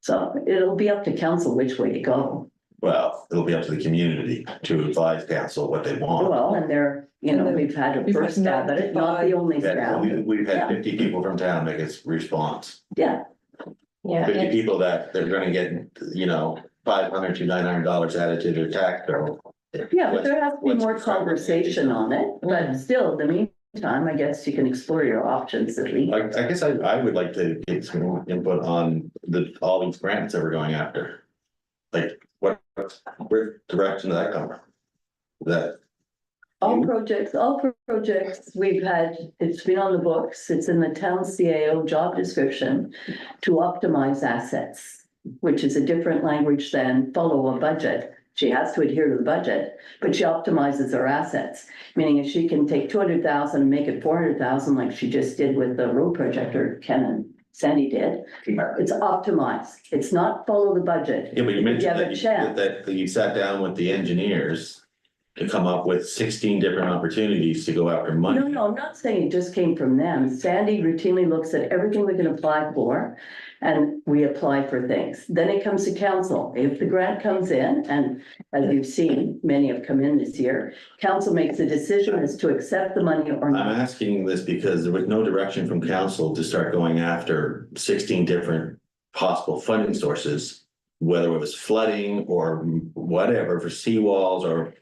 So it'll be up to council which way to go. Well, it'll be up to the community to advise council what they want. Well, and we've had a We've had first stab at it, not the only stab. We've Yeah. had 50 people from town make us response. Yeah, yeah. 50 it's- people that they're gonna get, $500 to $900 added to their tax bill. yeah, but there has to be What's- more conversation on it, but still, in the meantime, I guess you can explore your options at least. I guess I would like to get some more input on all these grants that we're going after. Like, where direction did that come from? That, All projects we've had, it's been on the books, it's in the town CAO job description to optimize assets, which is a different language than follow a budget. She has to adhere to the budget, but she optimizes her assets, meaning if she can take 200,000 and make it 400,000 like she just did with the road project, or Ken and Sandy did, it's optimized. It's not follow the budget. yeah, but you If mentioned have a chance. that you sat down with the engineers to come up with 16 different opportunities to go after money. No, I'm not saying it just came from them. Sandy routinely looks at everything we can apply for, and we apply for things. Then it comes to council. If the grant comes in, and as you've seen, many have come in this year, council makes a decision as to accept the money or I'm not. asking this because there was no direction from council to start going after 16 different possible funding sources, whether it was flooding or whatever for seawalls or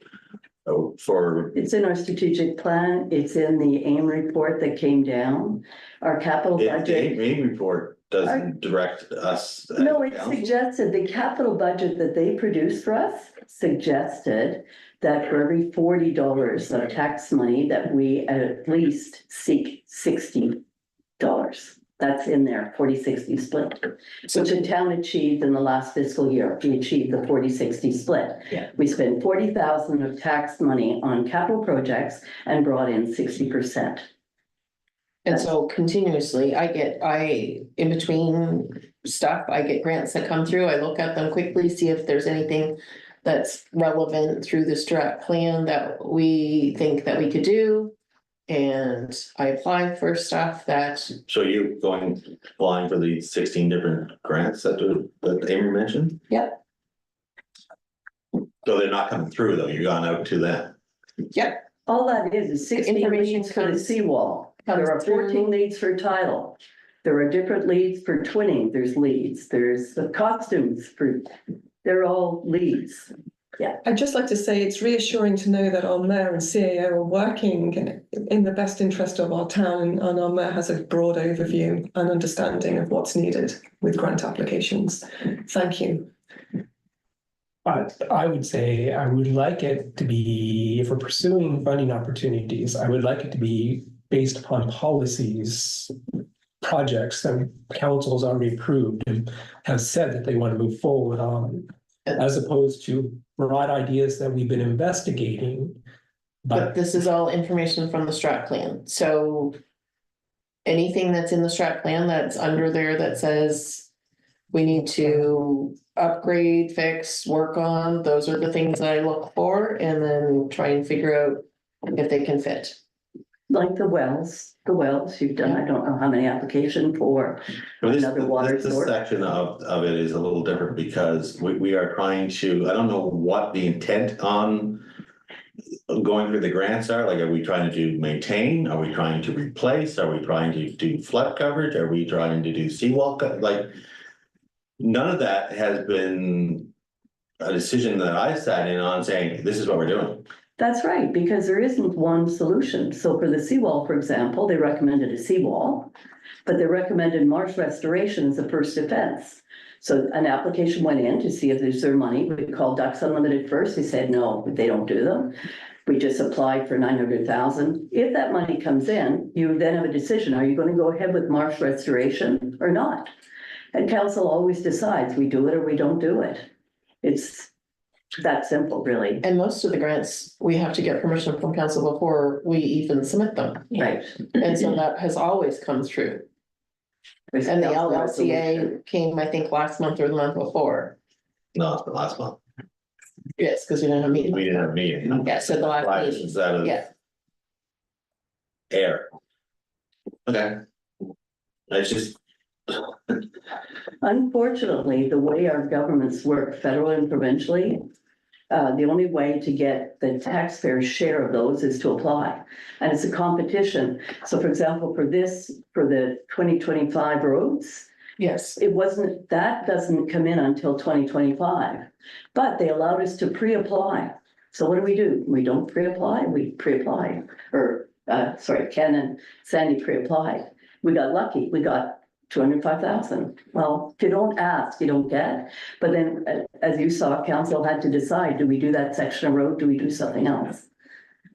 for, It's in our strategic plan. It's in the AIM report that came down. Our capital the budget. AIM report doesn't direct us. as No, it council. suggested, the capital budget that they produced for us suggested that for every $40 of tax money, that we at least seek $60. That's in there, 40-60 split, which the town achieved in the last fiscal year. We achieved the 40-60 split. Yeah. We spent 40,000 of tax money on capital projects and brought in 60%. And so continuously, in between stuff, I get grants that come through, I look at them quickly, see if there's anything that's relevant through the strat plan that we think that we could do. And I apply for stuff that, So you're applying for the 16 different grants that Amy mentioned? Yep. So they're not coming through though, you've gone out to them. yep, All that is 16 information leads for the comes- seawall. There are comes through. 14 leads for title. There are different leads for twinning. There's leads. There's the costumes for, they're all leads. I'd just like to say it's reassuring to know that our mayor and CAO are working in the best interest of our town, and our mayor has a broad overview and understanding of what's needed with grant applications. Thank you. I would say I would like it to be, if we're pursuing funding opportunities, I would like it to be based upon policies, projects that council's already approved and have said that they want to move forward on, as opposed to broad ideas that we've been investigating. but this is all information from the strat plan, so. Anything that's in the strat plan that's under there that says we need to upgrade, fix, work on, those are the things that I look for and then try and figure out if they can fit. Like the wells you've done, I don't know how many applications for. But Another water this source. section of it is a little different because we are trying to, I don't know what the intent on going through the grants are, like, are we trying to maintain, are we trying to replace, are we trying to do flood coverage, are we trying to do seawall like? None of that has been a decision that I sat in on saying, this is what we're doing. That's right, because there isn't one solution. So for the seawall, for example, they recommended a seawall, but they recommended marsh restoration as a first defense. So an application went in to see if there's their money. We called Ducks Unlimited first. They said, no, they don't do them. We just applied for 900,000. If that money comes in, you then have a decision. Are you going to go ahead with marsh restoration or not? And council always decides, we do it or we don't do it. It's that simple, really. And most of the grants, we have to get permission from council before we even submit them. Right. And so that has always come through. And the LLCA came, I think, last month or the month before. No, it's the last month. Yes, because we didn't have a meeting. We didn't have a meeting. Yeah, so the Why last is meeting, that of yeah. air? Okay. It's just, Unfortunately, the way our governments work federally and provincially, the only way to get the taxpayer's share of those is to apply. And it's a competition. So for example, for the 2025 roads, Yes, it wasn't, that doesn't come in until 2025. But they allowed us to pre-apply. So what do? We don't pre-apply, we pre-apply. Ken and Sandy pre-applied. We got lucky, we got 205,000. Well, if you don't ask, you don't get. But then, as you saw, council had to decide, do we do that section of road? Do we do something else?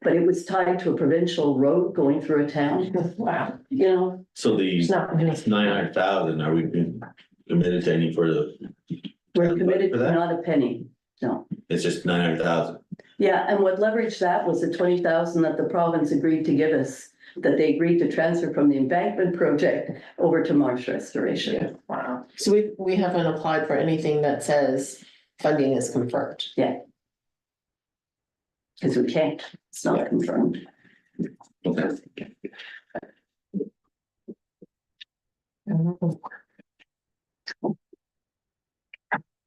But it was tied to a provincial road going through a town, wow. you know? so the It's not, 900,000, are we been committed to any for the, We're committed For to that? not a penny. No. it's just 900,000? Yeah, and what leveraged that was the 20,000 that the province agreed to give us, that they agreed to transfer from the embankment project over to marsh restoration. wow. So we haven't applied for anything that says funding is confirmed. Yeah. Because we can't, it's not confirmed.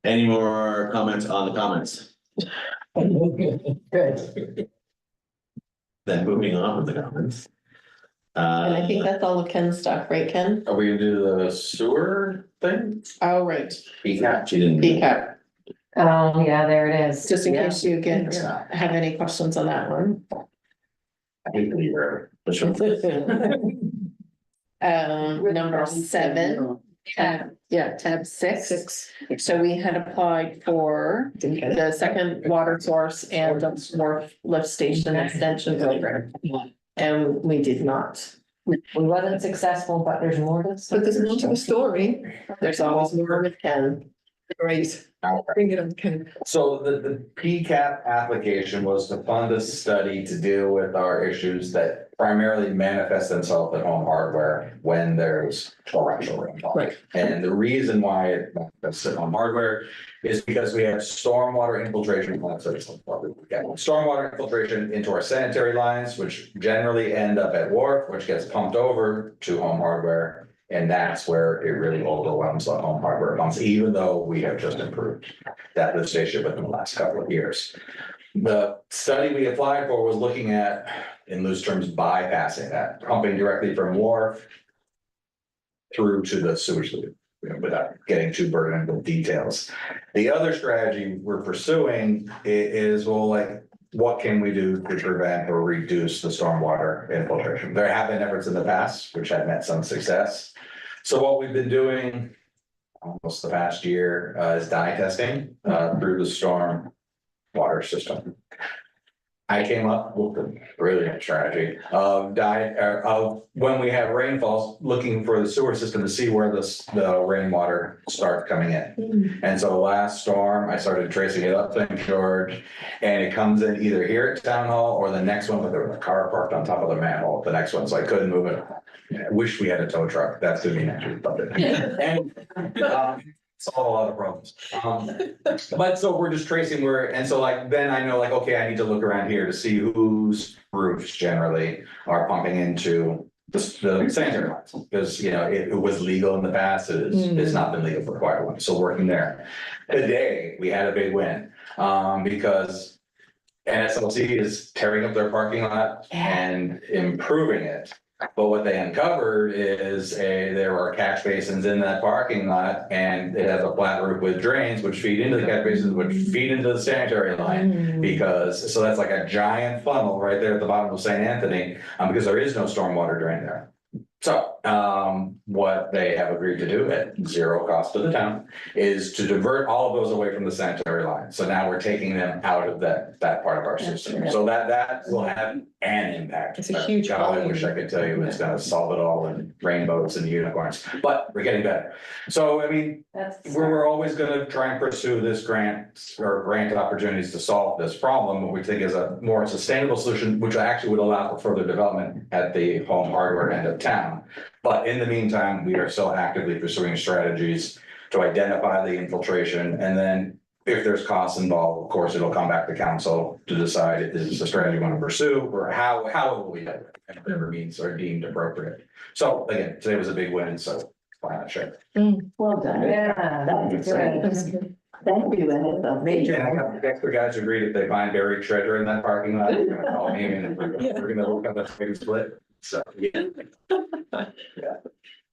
Any more comments on the comments? Good. Then moving on with the comments. And I think that's all of Ken's stuff, right, Ken? Are we gonna do the sewer thing? Oh, right, She didn't. BCAP, Oh, yeah, there it is. just in Yeah. case you get, have any questions on that one. I hate to leave her, but sure. Number 7, tab 6. So we had applied for Didn't get it. the second water source and the wharf lift station extension program. And we did not. We wasn't successful, but there's more to. But there's more to the story. There's always more with Ken. Great. Bring it on, Ken. So the PCAP application was to fund a study to deal with our issues that primarily manifest themselves at home hardware when there's torrential rainfall. Right. And the reason why it manifests at home hardware is because we have stormwater infiltration. Stormwater infiltration into our sanitary lines, which generally end up at wharf, which gets pumped over to home hardware. And that's where it really overwhelms the home hardware pumps, even though we have just improved that lift station within the last couple of years. The study we applied for was looking at, in loose terms, bypassing that, pumping directly from wharf through to the sewage loop, without getting too burdened with details. The other strategy we're pursuing is, well, like, what can we do to prevent or reduce the stormwater infiltration? There have been efforts in the past which have met some success. So what we've been doing almost the past year is dye testing through the storm water system. I came up with a brilliant strategy of when we have rainfalls, looking for the sewer system to see where the rainwater starts coming in. And so last storm, I started tracing it up St. George, and it comes in either here at Town Hall or the next one, but there was a car parked on top of the manhole, the next one, so I couldn't move it. I wish we had a tow truck, that's to be naturally funded. And solve a lot of problems. But so we're just tracing where, and so like, then I know like, okay, I need to look around here to see whose roofs generally are pumping into the sanitary lines. Because, you know, it was legal in the past, it's not been legal for quite a while, so working there. Today, we had a big win, because NSLC is tearing up their parking lot and improving it. But what they uncovered is there are catch basins in that parking lot, and it has a flat roof with drains which feed into the catch basins, which feed into the sanitary line. Because, so that's like a giant funnel right there at the bottom of St. Anthony, because there is no stormwater drain there. So, what they have agreed to do at zero cost to the town is to divert all of those away from the sanitary line. So now we're taking them out of that part of our system. So that will have an impact. It's a huge God, I volume. wish I could tell you it's gonna solve it all in rainbows and unicorns, but we're getting better. So, I mean, we're always gonna try and pursue this grant opportunities to solve this problem, what we think is a more sustainable solution, which actually would allow for further development at the home hardware end of town. But in the meantime, we are still actively pursuing strategies to identify the infiltration, and then if there's costs involved, of course, it'll come back to council to decide if this is a strategy we want to pursue, or how it will be done, and whatever means are deemed appropriate. So again, today was a big win, so why not share? Well done. Yeah, That's great. Thank you, and it's a major. And I got the extra guys agreed if they find buried treasure in that parking lot, they're gonna call me and we're gonna look at the big split, so, yeah.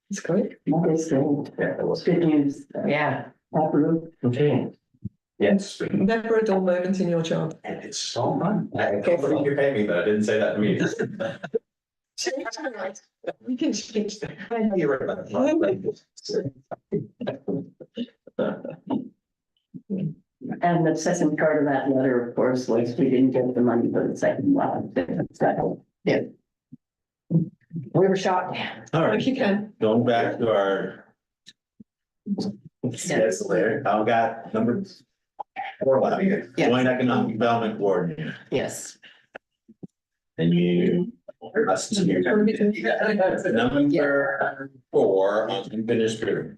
It's great. That is great. Yeah, it was. Good news. Yeah. Approved. Okay. Yes, Never a dull moment in your job. and it's so fun. I can't believe you pay me, but I didn't say that to me. We can change that. I know you're right about And the second part of that letter, of course, was we didn't get the money for the second one. So, yeah. We were shocked. All right, Thank you, Ken. going back to our. Yes, there, I've got number 4 left here, Yes. joint economic development coordinator, Yes. and you. Number 4, unfinished business.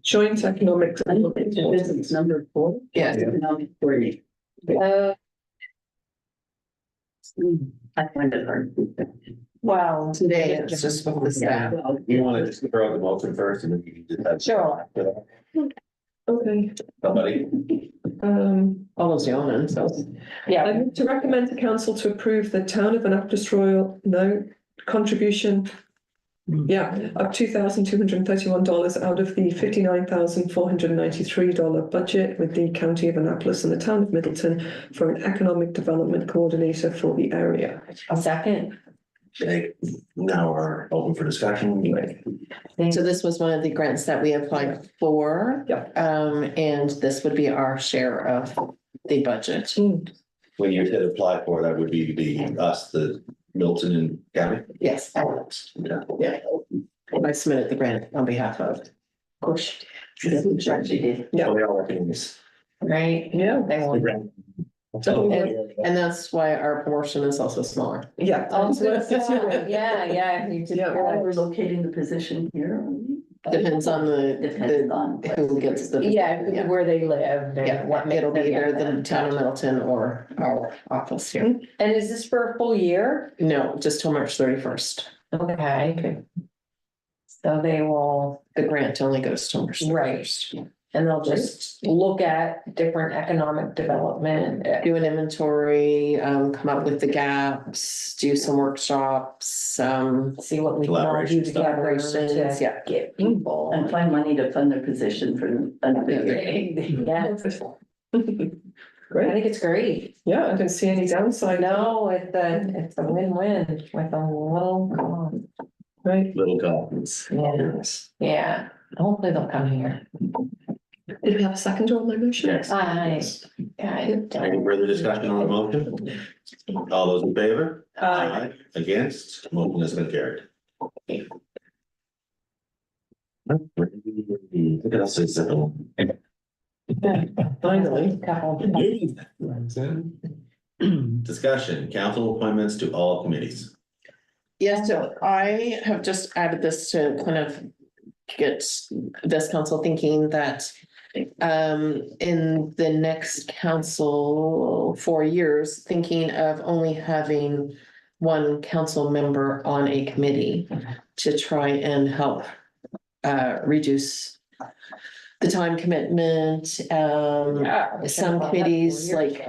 Joint economic. Business number 4. Yes. Economic coordinator. I find it hard. well. Today, it's just with the staff. You wanna just throw out the motion first and then you can just have. Sure. Okay, Somebody, All those yawning, so. Yeah, I move to recommend to council to approve the town of Annapolis Royal contribution. Yeah, of $2,231 out of the $59,493 budget with the county of Annapolis and the town of Middleton for an economic development coordinator for the area. a second. okay, now we're open for discussion. So this was one of the grants that we applied for. Yeah. And this would be our share of the budget. When you said apply for, that would be the Milton and County. Yes. Yeah. Yeah. And I submitted the grant on behalf of. Push. She did. Yeah. Oh, they all working this. Right? Yeah. They will. And that's why our promotion is also smaller. Yeah. Oh, good. Yeah, you did. Yeah. We're locating the position here. Depends on Depends on. who gets the. Yeah, where they live Yeah, and what makes it'll be them either get the town of Middleton or our office here. And is this for a full year? No, just till March 31st. Okay. So they will, The grant only goes till March 31st. and they'll just look at different economic development. Do an inventory, come up with the gaps, do some workshops, See what we can all do Collaboration stuff. together collaborations, to yeah. get people. And find money to fund their position for another year. Yeah, I Great. think it's great. Yeah, I don't see any downside. No, it's a win-win with a little, Right. Little confidence. yeah, hopefully they'll come here. Did we have a second on my motion? Yes. I Any don't. further discussion on the motion? All those in favor? Against, motion has been carried. Look at us, it's simple. Finally. Couple. Discussion, council appointments to all committees. Yeah, so I have just added this to kind of get this council thinking that in the next council 4 years, thinking of only having one council member on a committee to try and help reduce the time commitment, some committees like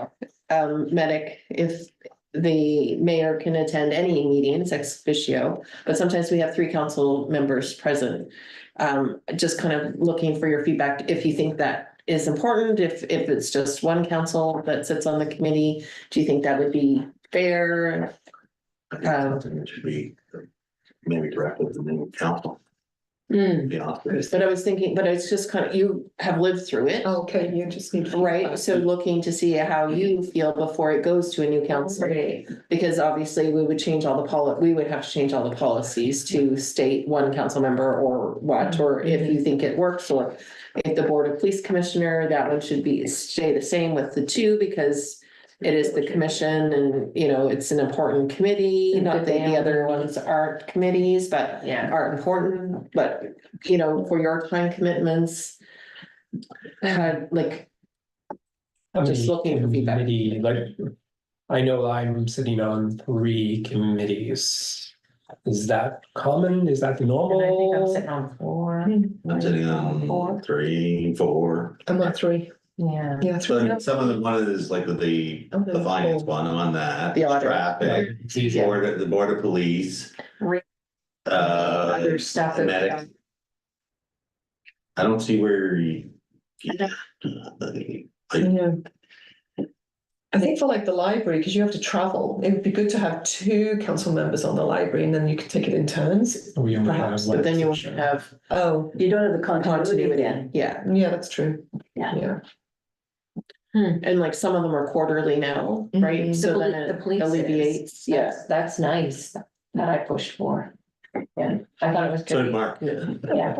medic, if the mayor can attend any meetings ex officio, but sometimes we have 3 council members present. Just kind of looking for your feedback, if you think that is important, if it's just one council that sits on the committee, do you think that would be fair? I think something that should be maybe directed to the new council. Hmm. Be honest. But I was thinking, but it's just kind of, you have lived through it. Okay, you just need. Right, so looking to see how you feel before it goes to a new council, because obviously we would change all the we would have to change all the policies to state one council member or what, or if you think it works, or if the Board of Police Commissioner, that one should stay the same with the 2, because it is the commission and, you know, it's an important committee, not that the other ones aren't committees, but Yeah. are important, but, you know, for your time commitments, like, just looking for feedback. Committee, like, I know I'm sitting on 3 committees. Is that common? Is that the And I think I'm normal? sitting on 4. I'm sitting on 3, 4. I'm at 3. Yeah. Yeah, So 3. some of them, one is like the finance one, I'm on that. The audit. Traffic, It's easy. the board of police. Re- Other stuff the that- medic. I don't see where you. Yeah. I think for like the library, because you have to travel, it would be good to have 2 council members on the library and then you can take it in turns. We only have Perhaps, one but then you won't position. have Oh, You don't have the continuity continuity, again. yeah. yeah, that's true. Yeah. Yeah. And like some of them are quarterly now, right? Mhm. So then The it police is. alleviates, yeah. That's nice, that I pushed for. Yeah, I thought it was So did good. Mark. Yeah.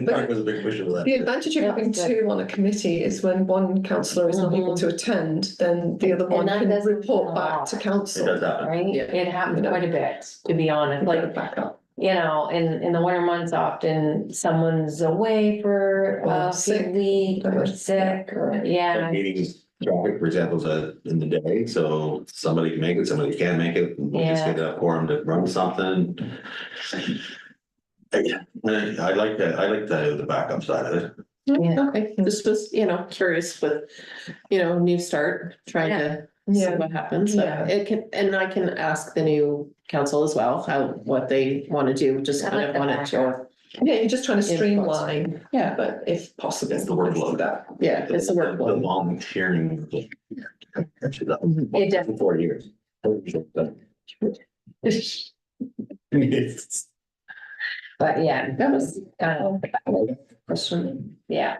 Mark was a big pusher for The that. advantage of Yeah, having that's good. 2 on a committee is when one councillor is not able to attend, then the other And one that can doesn't report happen a back lot. to It council. does happen. Right, Yeah. it happens quite a bit, to be honest, Like like, back up. you know, in the winter months, often someone's away for Or a few sick. weeks or sick, or, yeah. Meetings traffic, for example, is in the day, so somebody can make it, somebody can't make it, and we'll just Yeah. get a forum to run something. I like that, the backup side of it. Yeah. Okay, this was, curious with, new start, trying to see Yeah. what happens, but Yeah. it can, and I can ask the new council as well, what they want to do, just I kind like of the wanted your, Yeah, you're just trying to Inputs. streamline, yeah, but if possible. It's the workload. That. yeah, it's a The workload. volunteering. It does. 4 years. But yeah, That was question, yeah.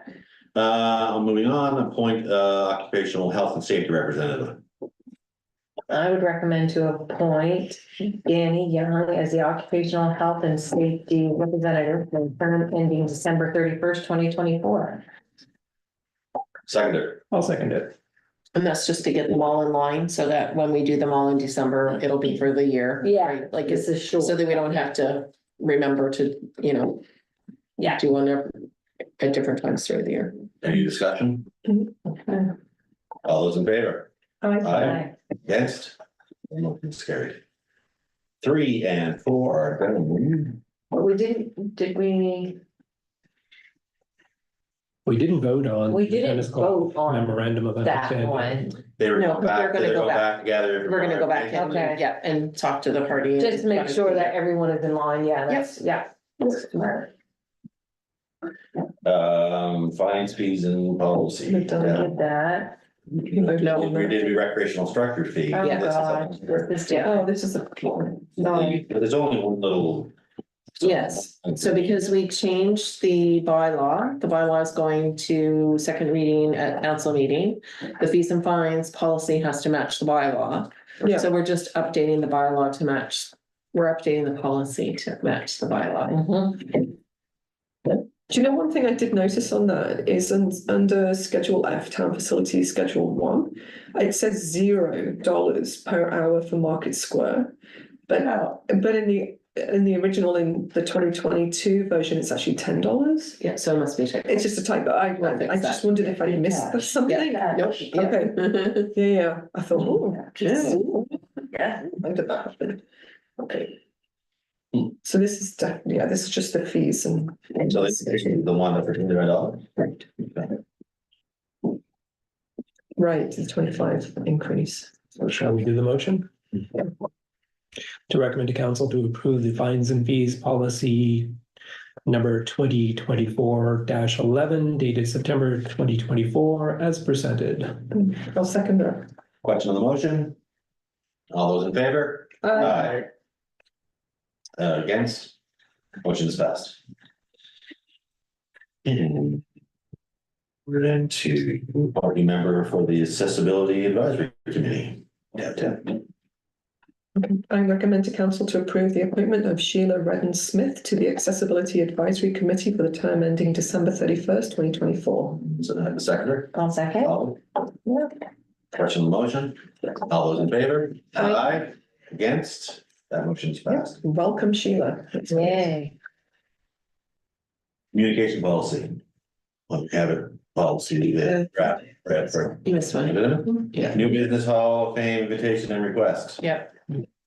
Moving on, appoint occupational health and safety representative. I would recommend to appoint Danny Young as the occupational health and safety representative for the term ending December 31st, 2024. Seconder. I'll second it. And that's just to get them all in line, so that when we do them all in December, it'll be for the year. Yeah, right? Like, This is short. so that we don't have to remember to, Yeah. do one at different times through the year. Any discussion? All those in favor? Aye. Against? Motion's carried. 3 and 4 are done. But we didn't We didn't vote on. we didn't Dennis Cole vote on Memorandum of that Understanding. one, They were No, going but back, they're gonna they're go going back. back together. We're gonna go back and, Okay. yeah, and talk to the party. and- just to make sure that everyone is in line, yeah, that's, yeah. Fines, fees and policy. We've done Yeah. with that. No, We did a recreational structure fee. Oh, Yeah. This is God, something- this is different. Oh, this is a. But there's only one little. Yes, so because we changed the bylaw is going to second reading at council meeting. The fees and fines policy has to match the bylaw. Yeah. So we're just updating the bylaw to match, we're updating the policy to match the bylaw. Mhm. Do you know one thing I did notice on that is under Schedule F, Town Facilities, Schedule 1, it says $0 per hour for Market Square. But in the original, in the 2022 version, it's actually $10. Yeah, so it must be. It's just a typo. We'll fix I just that. wondered if I missed something. Yeah, nope, yeah. Okay. Yeah, I thought, oh, Yeah. when did that happen? Okay. Hmm. So this is, this is just the fees and. So it's the one that for $29. Right. Right, the 25 increase. So shall we do the motion? To recommend to council to approve the fines and fees policy number 2024-11 dated September 2024 as presented. I'll second that. Question on the motion? All those in favor? Aye. Against? Motion is passed. And we're into party member for the Accessibility Advisory Committee. I recommend to council to approve the appointment of Sheila Redden Smith to the Accessibility Advisory Committee for the term ending December 31st, 2024. So I have a seconder. I'll second. All. Question on the motion? All those in favor? Aye. Against? That motion is passed. Welcome, Sheila. Yay. Communication policy. Well, we have it, policy, the draft, for. You missed one. Yeah. New Business Hall of Fame invitation and request. Yeah.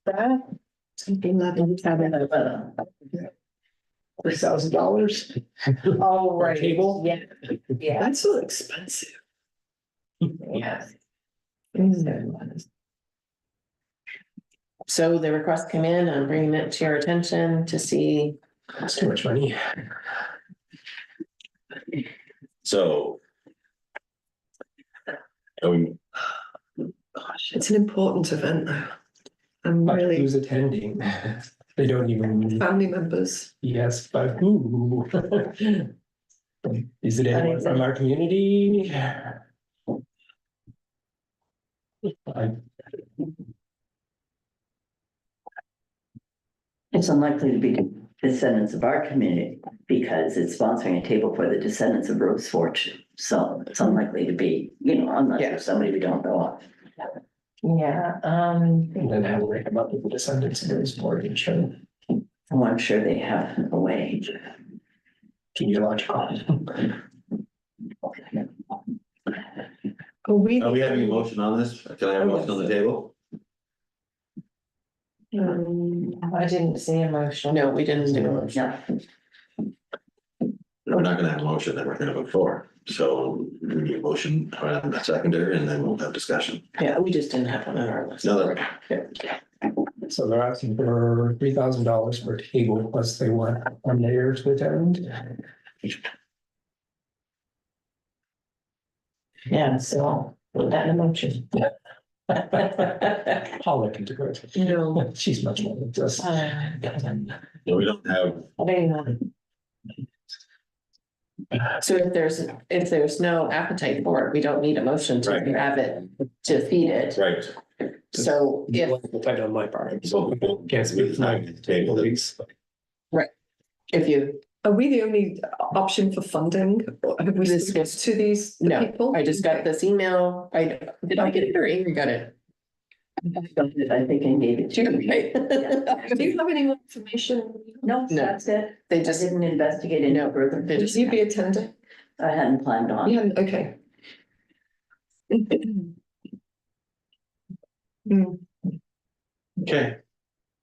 $3,000. Oh, right. Table? Yeah, yeah, That's so expensive. yeah. So the request came in, I'm bringing it to your attention to see. That's too much money. So. It's an important event though. And But really, who's attending? They don't even, family members. yes, but who? Is it anyone from our community? It's unlikely to be descendants of our community because it's sponsoring a table for the descendants of Rose Fortune. So it's unlikely to be, unless Yeah. there's somebody we don't know of. Yeah, And then have to come up with the descendants of those board and show Oh, I'm sure they have a way. genealogical. Are we? Are we having a motion on this? Can I have a motion on the table? I didn't see a motion. No, we didn't do a motion. We're not gonna have a motion that we're gonna vote for, so we need a motion, a seconder, and then we'll have discussion. Yeah, we just didn't have one on our list. No, So they're asking for $3,000 per table, plus they want a mayor to attend. Yeah, so put that in a motion. I'll look into it. No. She's much more than just. No, we don't have, So if there's no appetite for it, we don't need a motion to Right. have it, to feed it. right, So if, Tight on my part. so Can't speak for my table colleagues. if you, Are we the only option for funding? Or have we This spoken was- to these no, people? I just got this email. Did I get it or Amy got it? I think I gave it to you. Do you have any more information? No, No. that's it. They I just, didn't investigate it no further. they Would just, you be attending? I hadn't planned on. Yeah, okay. okay.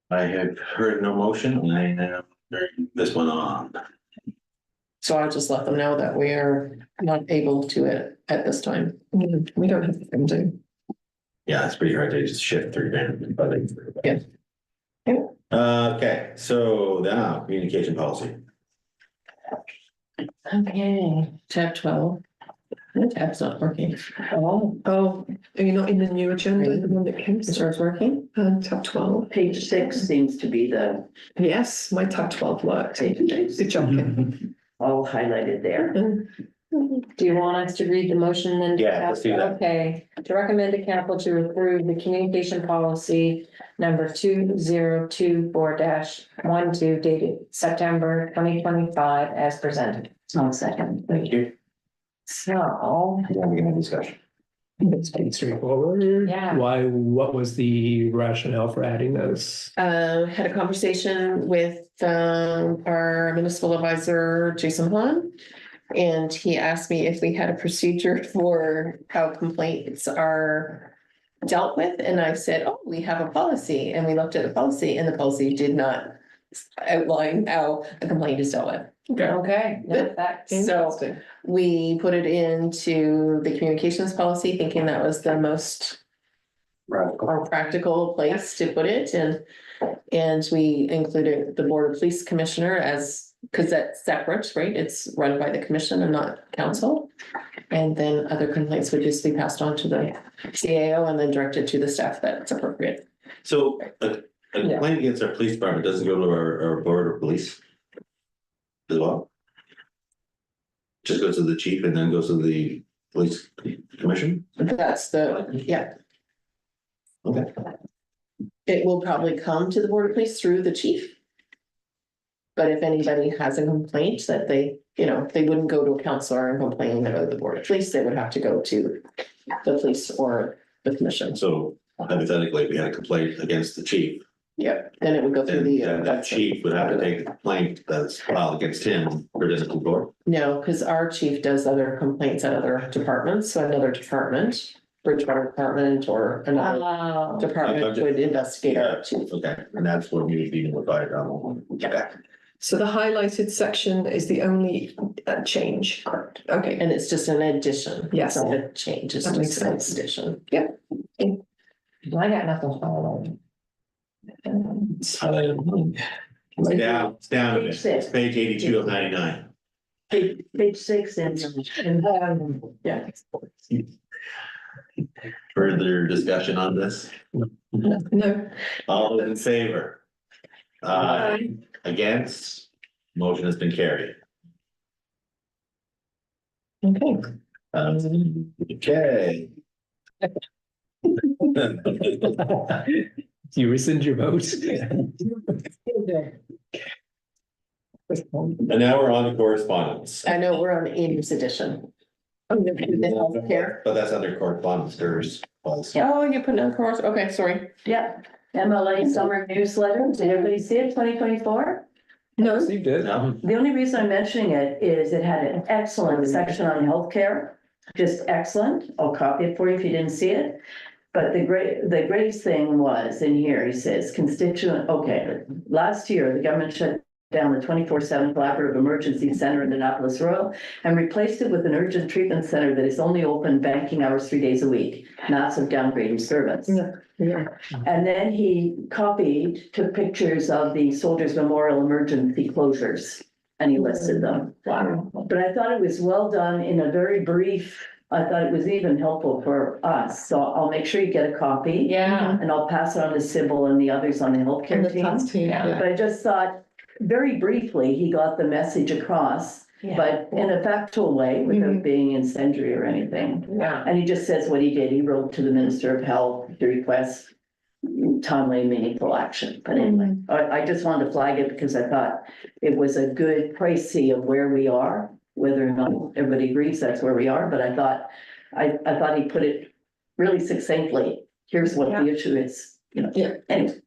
I have heard no motion, and I am turning this one on. so I'll just let them know that we are not able to it at this time. We don't have the funding. Yeah, it's pretty hard to just shift through random, but I. Yeah. Okay, so now communication policy. Okay. Tab 12. The tab's not working. Oh, Oh, are you not in the new agenda, the one that came? Is yours working? Tab 12. Page 6 seems to be the Yes, my tab 12 worked. page six, Good job, Kim. all highlighted there. do you want us to read the motion then? Yeah, let's do that. Okay, to recommend to council to approve the communication policy number 2024-12 dated September 2025 as presented. I'll second. Thank you. So, Then we can have discussion. It's pretty straightforward. Yeah. Why, what was the rationale for adding those? Had a conversation with our municipal advisor, Jason Hahn. And he asked me if we had a procedure for how complaints are dealt with, and I said, oh, we have a policy, and we looked at the policy, and the policy did not outline how a complaint is dealt with. okay, no, that's, So we put it into the communications policy, thinking that was the most or practical place to put it, and we included the Board of Police Commissioner as, because that's separate, right? It's run by the commission and not council. And then other complaints would just be passed on to the CAO and then directed to the staff that's appropriate. So a complaint against our police department doesn't go to our board of police as well? Just goes to the chief and then goes to the police commission? That's the, yeah. Okay. It will probably come to the Board of Police through the chief. But if anybody has a complaint that they, they wouldn't go to a counselor and complain about the Board of Police, they would have to go to the police or the commission. So hypothetically, if we had a complaint against the chief, Yeah, then it would go through the. then that chief would have to take the complaint that's filed against him, present it to the board. No, because our chief does other complaints at other departments, so another department, Bridgewater Department or another oh, department would investigate our chief. Okay, and that's what we would be notified on. Okay. So the highlighted section is the only change. Correct. Okay, And it's just an addition. Yes. It's not a change, it's That makes just an sense. addition. I got nothing following. It's down a bit. It's page 82 of 99. Page 6 and, Yeah. Further discussion on this? no, All those in favor? Against? Motion has been carried. Okay. Okay. You rescind your vote? And now we're on to correspondence. I know we're on Amy's edition. The healthcare. But that's under correspondence, there's. Oh, you put on course, okay, sorry. yeah, MLA summer newsletter. Did everybody see it, 2024? no, You did. No, The only reason I'm mentioning it is it had an excellent section on healthcare. just excellent. I'll copy it for you if you didn't see it. But the greatest thing was in here, he says, last year, the government shut down the 24/7 collaborative emergency center in Annapolis Royal and replaced it with an urgent treatment center that is only open banking hours 3 days a week. Massive downgrade in service. Yeah. And then he took pictures of the Soldiers Memorial emergency closures and he listed them. Wow. But I thought it was well done in a very brief, I thought it was even helpful for us. So I'll make sure you get a copy. Yeah. And I'll pass it on to Sybil and the others on the And healthcare the team. task team, yeah. But I just thought, very briefly, he got the message across, but in a factual way, without being incendiary or anything. Yeah. And he just says what he did. He wrote to the Minister of Health to request timely, meaningful action. But anyway, I just wanted to flag it because I thought it was a good précis of where we are, whether or not everybody agrees that's where we are. But I thought he put it really succinctly. Here's what the issue is, you know. Yeah. Anyway,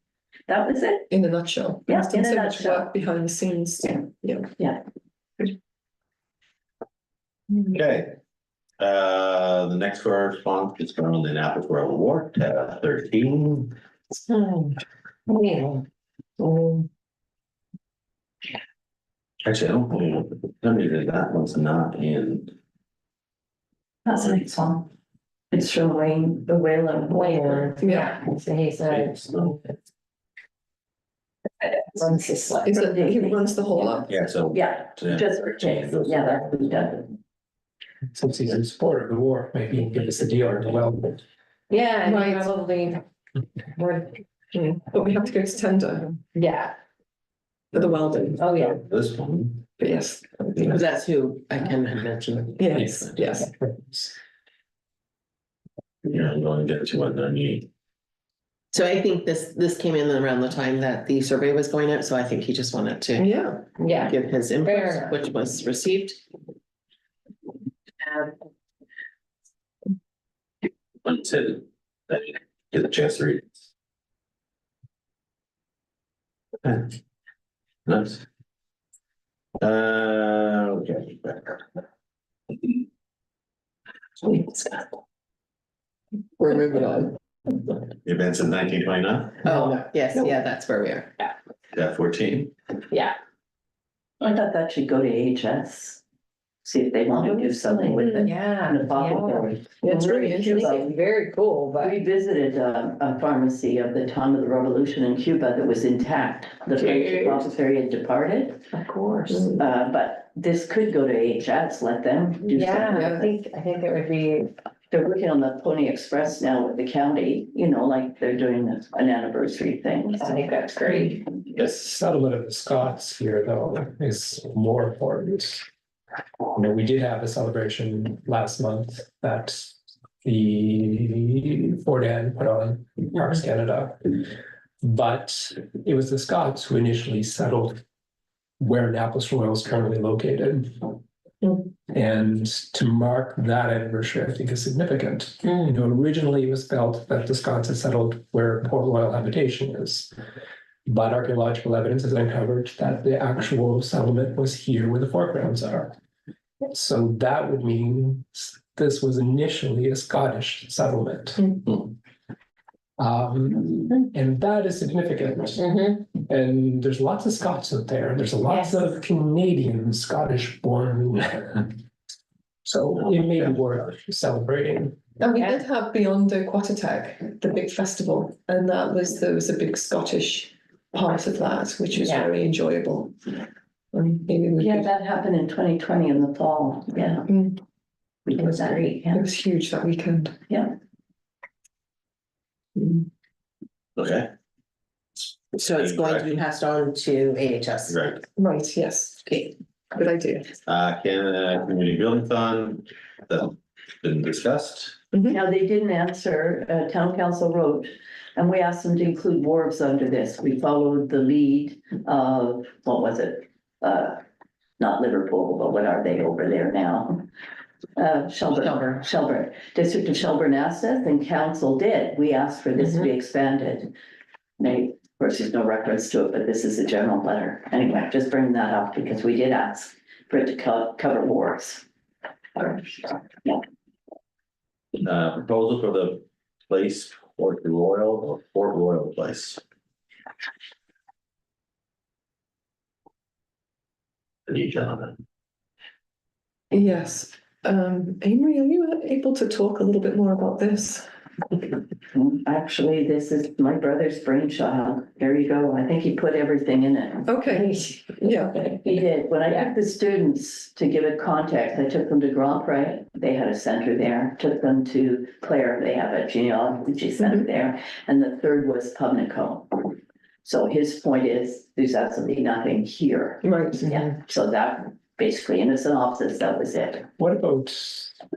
that was it. In a nutshell. Yeah, There's been in a so much nutshell. work behind the scenes. Yeah. Okay. The next correspondence is from the Annapolis Royal Award, tab 13. Actually, I don't know, that one's not in. That's the next one. It's from Wayne, the Whalen. Yeah. So he said, runs this like. Is it, he runs the whole up? Yeah, so. Yeah, just for Chase. Yeah, that's what he does. Since he's in support of the war, maybe he can give us a deal as well. Yeah, and Right. probably. But we have to go to tender Yeah, for the welding, oh, yeah. This one, but yes. Because that's who I can mention. Yes, yes. yeah, I'm going to get to it, then you. So I think this came in around the time that the survey was going out, so I think he just wanted to Yeah. Yeah. give his Fair input, enough. which was received. One said that you get a chance to read. Okay. Nice. Okay. We're moving on. Events in 1929, Oh, yes, yeah, that's where we are. tab 14. Yeah. I thought that should go to AHS. See if they want to do something with it. Yeah. In the apothecary. It's really interesting. It's very cool, but. We visited a pharmacy of the time of the revolution in Cuba that was intact. The French Yes. apothecary had departed, Of course. but this could go to AHS, let them do Yeah, something. I think it would be, They're working on the Pony Express now with the county, you know, like they're doing an anniversary thing. I think that's great. The settlement of the Scots here, though, is more important. You know, we did have a celebration last month that the Ford Ann put on Parks Canada. But it was the Scots who initially settled where Annapolis Royal is currently located. And to mark that anniversary, I think is significant. You know, originally it was felt that the Scots had settled where Port Royal habitation is. But archaeological evidence has uncovered that the actual settlement was here where the foregrounds are. So that would mean this was initially a Scottish settlement. And that is significant. And there's lots of Scots out there. There's lots of Canadian Scottish born. So it may be worth celebrating. And we did have Beyond Aquatatech, the big festival, and there was a big Scottish part of that, which was very enjoyable. And maybe we Yeah, could, that happened in 2020 in the fall, yeah. it was great, it was huge that weekend. Yeah. Okay, So it's going to be passed on to AHS. right. Right, yes, Okay. good idea. Canada Community Building Fund, that's been discussed. Now, they didn't answer, town council wrote, and we asked them to include wharves under this. We followed the lead of, what was it? Not Liverpool, but what are they over there now? Shelburne. District of Shelburne asked us and council did. We asked for this to be expanded. They, of course, there's no reference to it, but this is a general letter. Anyway, just bring that up because we did ask for it to cover wharves. Yeah. Proposal for the place Port Royal or Port Royal Place. You gentlemen. Yes, Amory, are you able to talk a little bit more about this? Actually, this is my brother's brainchild. There you go. I think he put everything in it. Okay, yeah, He did. When I took the students to give it context, I took them to Grand Pré. They had a center there. Took them to Clare. They have a genealogy center there. And the third was Pubnico. So his point is, there's absolutely nothing here. right. Yeah, so that basically in a synopsis, that was it. What about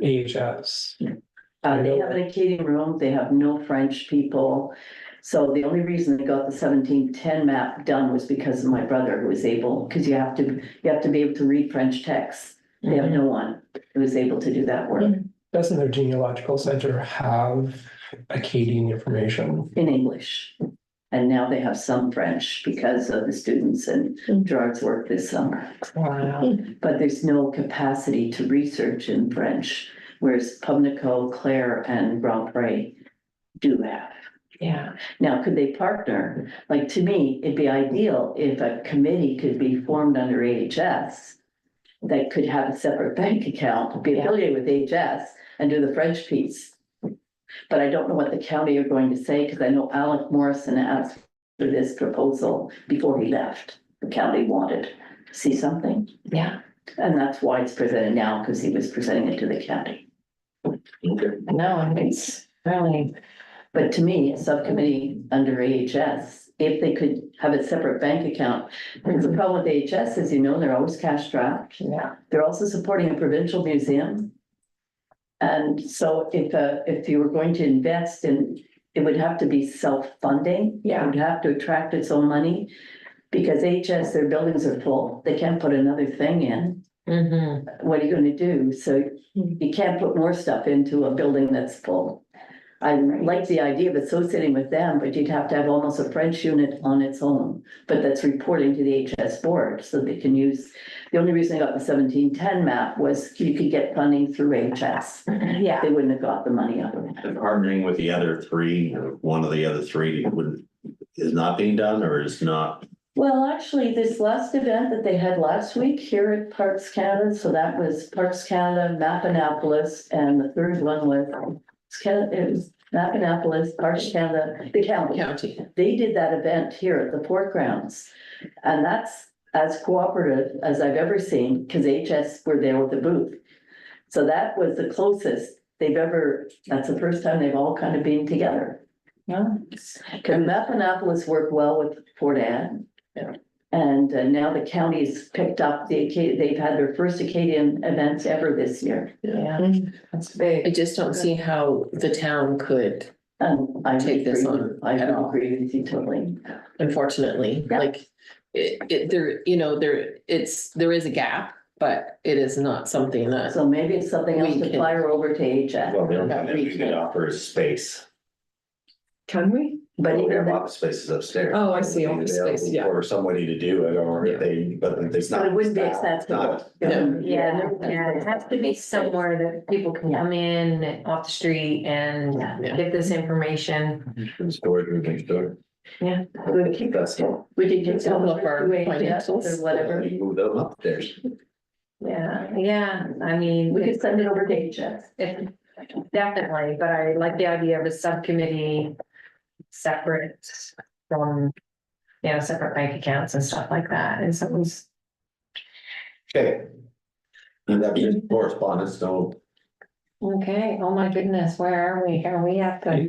AHS? They have an Acadian room, they have no French people. So the only reason they got the 1710 map done was because of my brother who was able, because you have to be able to read French texts. They have no one who was able to do that work Doesn't their genealogical center have Acadian information? in English. And now they have some French because of the students and Gerard's work this summer. Wow. But there's no capacity to research in French, whereas Pubnico, Clare, and Grand Pré do have. Yeah. Now, could they partner? Like, to me, it'd be ideal if a committee could be formed under AHS that could have a separate bank account, be affiliated with AHS and do the French piece. But I don't know what the county are going to say, because I know Alec Morrison asked for this proposal before he left. The county wanted to see something. Yeah. And that's why it's presented now, because he was presenting it to the county. No, it's really, But to me, a subcommittee under AHS, if they could have a separate bank account, because the problem with AHS, as you know, they're always cash strapped. yeah. They're also supporting a provincial museum. And so if you were going to invest in, it would have to be self-funding. Yeah. It would have to attract its own money. Because AHS, their buildings are full. They can't put another thing in. Mm-hmm. What are you gonna do? So you can't put more stuff into a building that's full. I like the idea of associating with them, but you'd have to have almost a French unit on its own, but that's reporting to the HS board, so they can use. The only reason I got the 1710 map was you could get funding through HS. Yeah. They wouldn't have got the money out of it. And partnering with the other three, or one of the other three is not being done or is not. Well, actually, this last event that they had last week here at Parks Canada, so that was Parks Canada, Mappinopolis, and the third one was it was Mappinopolis, Parks Canada, the county. They did that event here at the Port Grounds. And that's as cooperative as I've ever seen, because HS were there with the booth. So that was the closest they've ever, that's the first time they've all kind of been together. Yeah. Because Mappinopolis worked well with Port Anne. Yeah. And now the county's picked up they've had their first Acadian events ever this year. Yeah. That's big. I just don't see how the town could, And I Take this on I at all. agree with you totally. unfortunately, Yeah. like. There is a gap, but it is not something that, So maybe it's something else We to can- fire over to HS. Well, the only thing that we could offer is space. Can we? But We even have then, office spaces upstairs. Oh, I see, office space, yeah. Or somebody to do it, or if but it's not. but it wouldn't be accessible. Not- No. Yeah, it has to be somewhere that people can come in off the street and Yeah. get this information. Storage room next door. Yeah. We could keep us, we could get Some of our to AHS financials. or whatever. You move them upstairs. Yeah, I mean, We could send it over to HS. definitely, but I like the idea of a subcommittee separate from, separate bank accounts and stuff like that, and someone's. Okay. And that being correspondence, so Okay, oh my goodness, where are we? Are we at the?